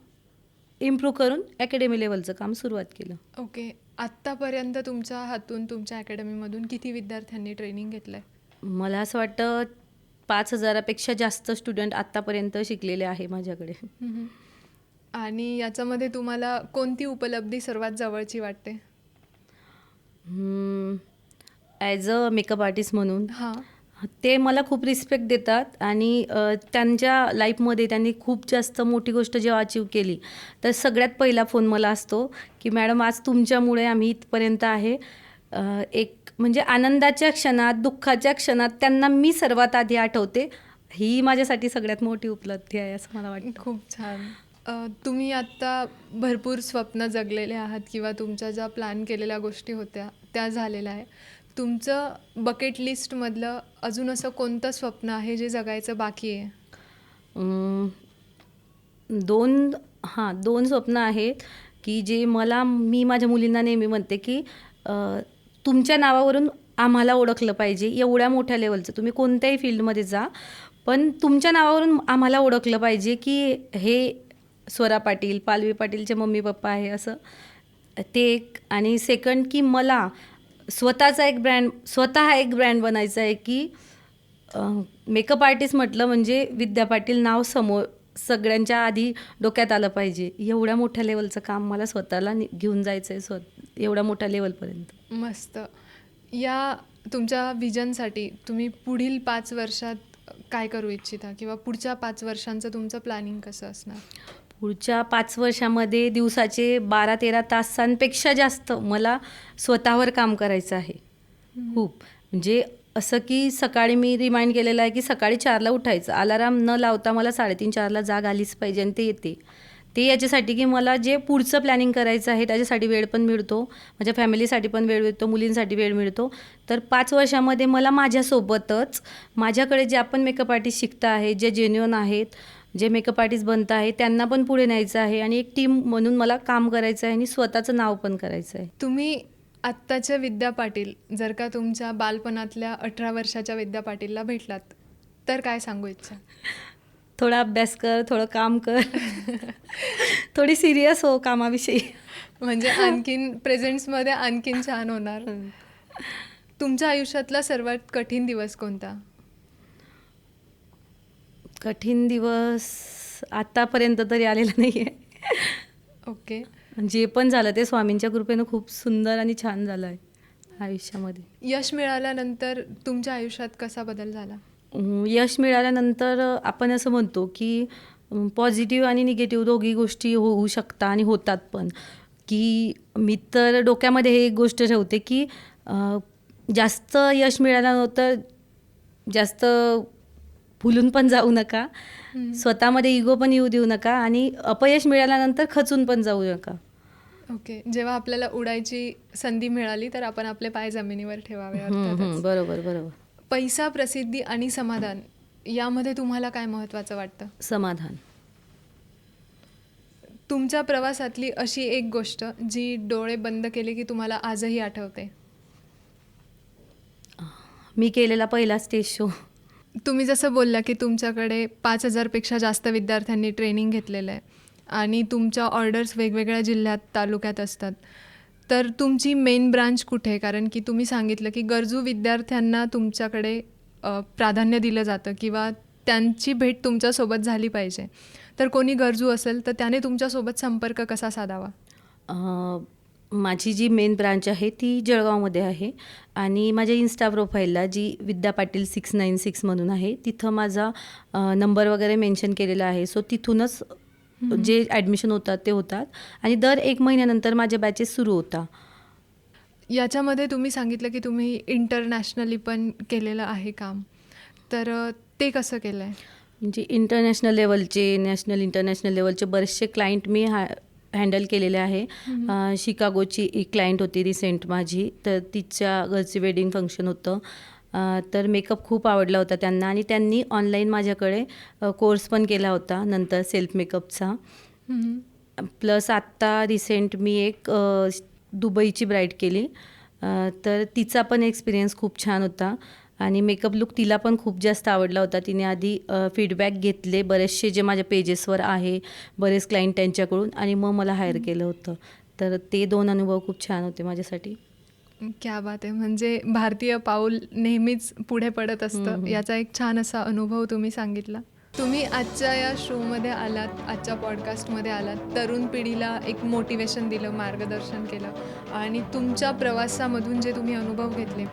Speaker 2: इम्प्रूव्ह करून अकॅडमी लेवलचं काम सुरुवात केलं.
Speaker 1: ओके. आत्तापर्यंत तुमच्या हातून तुमच्या अकॅडमीमधून किती विद्यार्थ्यांनी ट्रेनिंग घेतलं आहे?
Speaker 2: मला असं वाटतं 5,000पेक्षा जास्त स्टुडंट आत्तापर्यंत शिकलेले आहे माझ्याकडे.
Speaker 1: आणि याच्यामध्ये तुम्हाला कोणती उपलब्धी सर्वात जवळची वाटते?
Speaker 2: ॲज अ मेकअप आर्टिस्ट म्हणून
Speaker 1: हां.
Speaker 2: ते मला खूप रिस्पेक्ट देतात आणि त्यांच्या लाईफमध्ये त्यांनी खूप जास्त मोठी गोष्ट जेव्हा अचीव केली तर सगळ्यात पहिला फोन मला असतो की मॅडम आज तुमच्यामुळे आम्ही इथपर्यंत आहे. एक म्हणजे आनंदाच्या क्षणात दुःखाच्या क्षणात त्यांना मी सर्वात आधी आठवते. ही माझ्यासाठी सगळ्यात मोठी उपलब्धी आहे असं मला वाटतं.
Speaker 1: खूप छान. तुम्ही आत्ता भरपूर स्वप्न जगलेले आहात किंवा तुमच्या ज्या प्लॅन केलेल्या गोष्टी होत्या त्या झालेल्या आहे. तुमचं बकेट लिस्टमधलं अजून असं कोणतं स्वप्न आहे जे जगायचं बाकी आहे?
Speaker 2: दोन स्वप्न आहेत की जे मी माझ्या मुलींना नेहमी म्हणते की तुमच्या नावावरून आम्हाला ओळखलं पाहिजे. एवढ्या मोठ्या लेवलचं तुम्ही कोणत्याही फील्डमध्ये जा पण तुमच्या नावावरून आम्हाला ओळखलं पाहिजे की हे स्वरा पाटील, पालवी पाटीलचे मम्मी पप्पा आहे असं. ते एक. आणि सेकंड की मला स्वतः एक ब्रँड बनायचा आहे की मेकअप आर्टिस्ट म्हटलं म्हणजे विद्या पाटील नाव समोर सगळ्यांच्या आधी डोक्यात आलं पाहिजे. एवढ्या मोठ्या लेवलचं काम मला स्वतःला घेऊन जायचं आहे एवढ्या मोठ्या लेवलपर्यंत.
Speaker 1: मस्त. या तुमच्या विजनसाठी तुम्ही पुढील 5 वर्षात काय करू इच्छिता किंवा पुढच्या 5 वर्षांचं तुमचं प्लॅनिंग कसं असणार?
Speaker 2: पुढच्या 5 वर्षामध्ये दिवसाचे 12-13 तासांपेक्षा जास्त मला स्वतःवर काम करायचं आहे. खूप म्हणजे असं की सकाळी मी रिमाइंड केलेलं आहे की सकाळी 4ला उठायचं. अलाराम न लावता मला 3:30-4ला जाग आलीच पाहिजे आणि ते येते. ते याच्यासाठी की मला जे पुढचं प्लॅनिंग करायचं आहे त्याच्यासाठी वेळ पण मिळतो, माझ्या फॅमिलीसाठी पण वेळ मिळतो, मुलींसाठी वेळ मिळतो. तर 5 वर्षामध्ये मला माझ्यासोबतच माझ्याकडे जे आपण मेकअप आर्टिस्ट शिकता आहे, जे जेन्युइन आहेत, जे मेकअप आर्टिस्ट बनत आहे त्यांना पण पुढे न्यायचं आहे आणि एक टीम म्हणून मला काम करायचं आहे आणि स्वतःचं नाव पण करायचं आहे.
Speaker 1: तुम्ही आत्ताच्या विद्या पाटील जर का तुमच्या बालपणातल्या 18 वर्षाच्या विद्या पाटीलला भेटलात तर काय सांगू इच्छा?
Speaker 2: थोडा अभ्यास कर, थोडं काम कर, थोडी सिरियस हो कामाविषयी.
Speaker 1: म्हणजे आणखीन प्रेझेंट्समध्ये आणखीन छान होणार. तुमच्या आयुष्यातला सर्वात कठीण दिवस कोणता?
Speaker 2: कठीण दिवस आतापर्यंत तरी आलेला नाही आहे.
Speaker 1: ओके.
Speaker 2: जे पण झालं ते स्वामींच्या कृपेनं खूप सुंदर आणि छान झालं आहे आयुष्यामध्ये.
Speaker 1: यश मिळाल्यानंतर तुमच्या आयुष्यात कसा बदल झाला?
Speaker 2: यश मिळाल्यानंतर आपण असं म्हणतो की पॉझिटिव्ह आणि निगेटिव्ह दोघी गोष्टी होऊ शकतात आणि होतात पण. की मी तर डोक्यामध्ये हे एक गोष्ट ठेवते की जास्त यश मिळाल्यानंतर जास्त फुलून पण जाऊ नका, स्वतःमध्ये इगो पण येऊ देऊ नका आणि अपयश मिळाल्यानंतर खचून पण जाऊ नका.
Speaker 1: ओके. जेव्हा आपल्याला उडायची संधी मिळाली तर आपण आपले पाय जमिनीवर ठेवावे.
Speaker 2: बरोबर बरोबर.
Speaker 1: पैसा, प्रसिद्धी आणि समाधान यामध्ये तुम्हाला काय महत्त्वाचं वाटतं?
Speaker 2: समाधान.
Speaker 1: तुमच्या प्रवासातली अशी एक गोष्ट जी डोळे बंद केले की तुम्हाला आजही आठवते?
Speaker 2: मी केलेला पहिला स्टेज शो.
Speaker 1: तुम्ही जसं बोलला की तुमच्याकडे 5,000पेक्षा जास्त विद्यार्थ्यांनी ट्रेनिंग घेतलेलं आहे आणि तुमच्या ऑर्डर्स वेगवेगळ्या जिल्ह्यात, तालुक्यात असतात. तर तुमची मेन ब्रांच कुठे आहे? कारण की तुम्ही सांगितलं की गरजू विद्यार्थ्यांना तुमच्याकडे प्राधान्य दिलं जातं किंवा त्यांची भेट तुमच्यासोबत झाली पाहिजे. तर कोणी गरजू असेल तर त्याने तुमच्यासोबत संपर्क कसा साधावा?
Speaker 2: माझी जी मेन ब्रांच आहे ती जळगावमध्ये आहे आणि माझ्या इन्स्टा प्रोफाईलला जी विद्या पाटील 696 म्हणून आहे तिथं माझा नंबर वगैरे मेन्शन केलेला आहे. सो तिथूनच जे ॲडमिशन होतात ते होतात आणि दर 1 महिन्यानंतर माझ्या बॅचेस सुरू होता.
Speaker 1: याच्यामध्ये तुम्ही सांगितलं की तुम्ही इंटरनॅशनली पण केलेलं आहे काम, तर ते कसं केलं आहे?
Speaker 2: म्हणजे इंटरनॅशनल लेवलचे, इंटरनॅशनल लेवलचे बरेचसे क्लायंट मी हँडल केलेले आहे. शिकागोची एक क्लायंट होती रिसेंट माझी, तर तिच्या घरचे वेडिंग फंक्शन होतं. तर मेकअप खूप आवडला होता त्यांना आणि त्यांनी ऑनलाईन माझ्याकडे कोर्स पण केला होता नंतर सेल्फ मेकअपचा. प्लस आत्ता रिसेंट मी एक दुबईची ब्राईड केली, तर तिचा पण एक्सपिरियन्स खूप छान होता आणि मेकअप लुक तिला पण खूप जास्त आवडला होता. तिने आधी फीडबॅक घेतले बरेचसे जे माझ्या पेजेसवर आहे, बरेच क्लायंट त्यांच्याकडून, आणि मग मला हायर केलं होतं. तर ते 2 अनुभव खूप छान होते माझ्यासाठी.
Speaker 1: क्या बात आहे. म्हणजे भारतीय पाऊल नेहमीच पुढे पडत असतं, याचा एक छान असा अनुभव तुम्ही सांगितला. तुम्ही आजच्या या शोमध्ये आलात, आजच्या पॉडकास्टमध्ये आलात, तरुण पिढीला एक मोटिवेशन दिलं, मार्गदर्शन केलं आणि तुमच्या प्रवासामधून जे तुम्ही अनुभव घेतले,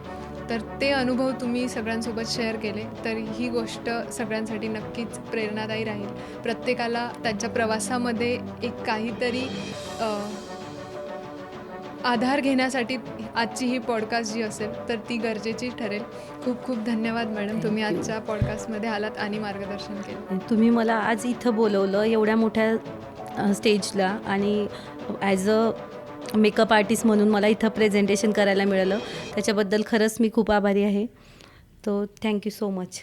Speaker 1: तर ते अनुभव तुम्ही सगळ्यांसोबत शेअर केले. तर ही गोष्ट सगळ्यांसाठी नक्कीच प्रेरणादायी राहील. प्रत्येकाला त्यांच्या प्रवासामध्ये एक काहीतरी आधार घेण्यासाठी आजची ही पॉडकास्ट जी असेल तर ती गरजेची ठरेल. खूप खूप धन्यवाद मॅडम, तुम्ही आजच्या पॉडकास्टमध्ये आलात आणि मार्गदर्शन केलं.
Speaker 2: तुम्ही मला आज इथं बोलवलं एवढ्या मोठ्या स्टेजला, आणि ॲज अ मेकअप आर्टिस्ट म्हणून मला इथं प्रेझेंटेशन करायला मिळालं, त्याच्याबद्दल खरंच मी खूप आभारी आहे. तो थँक्यू सो मच.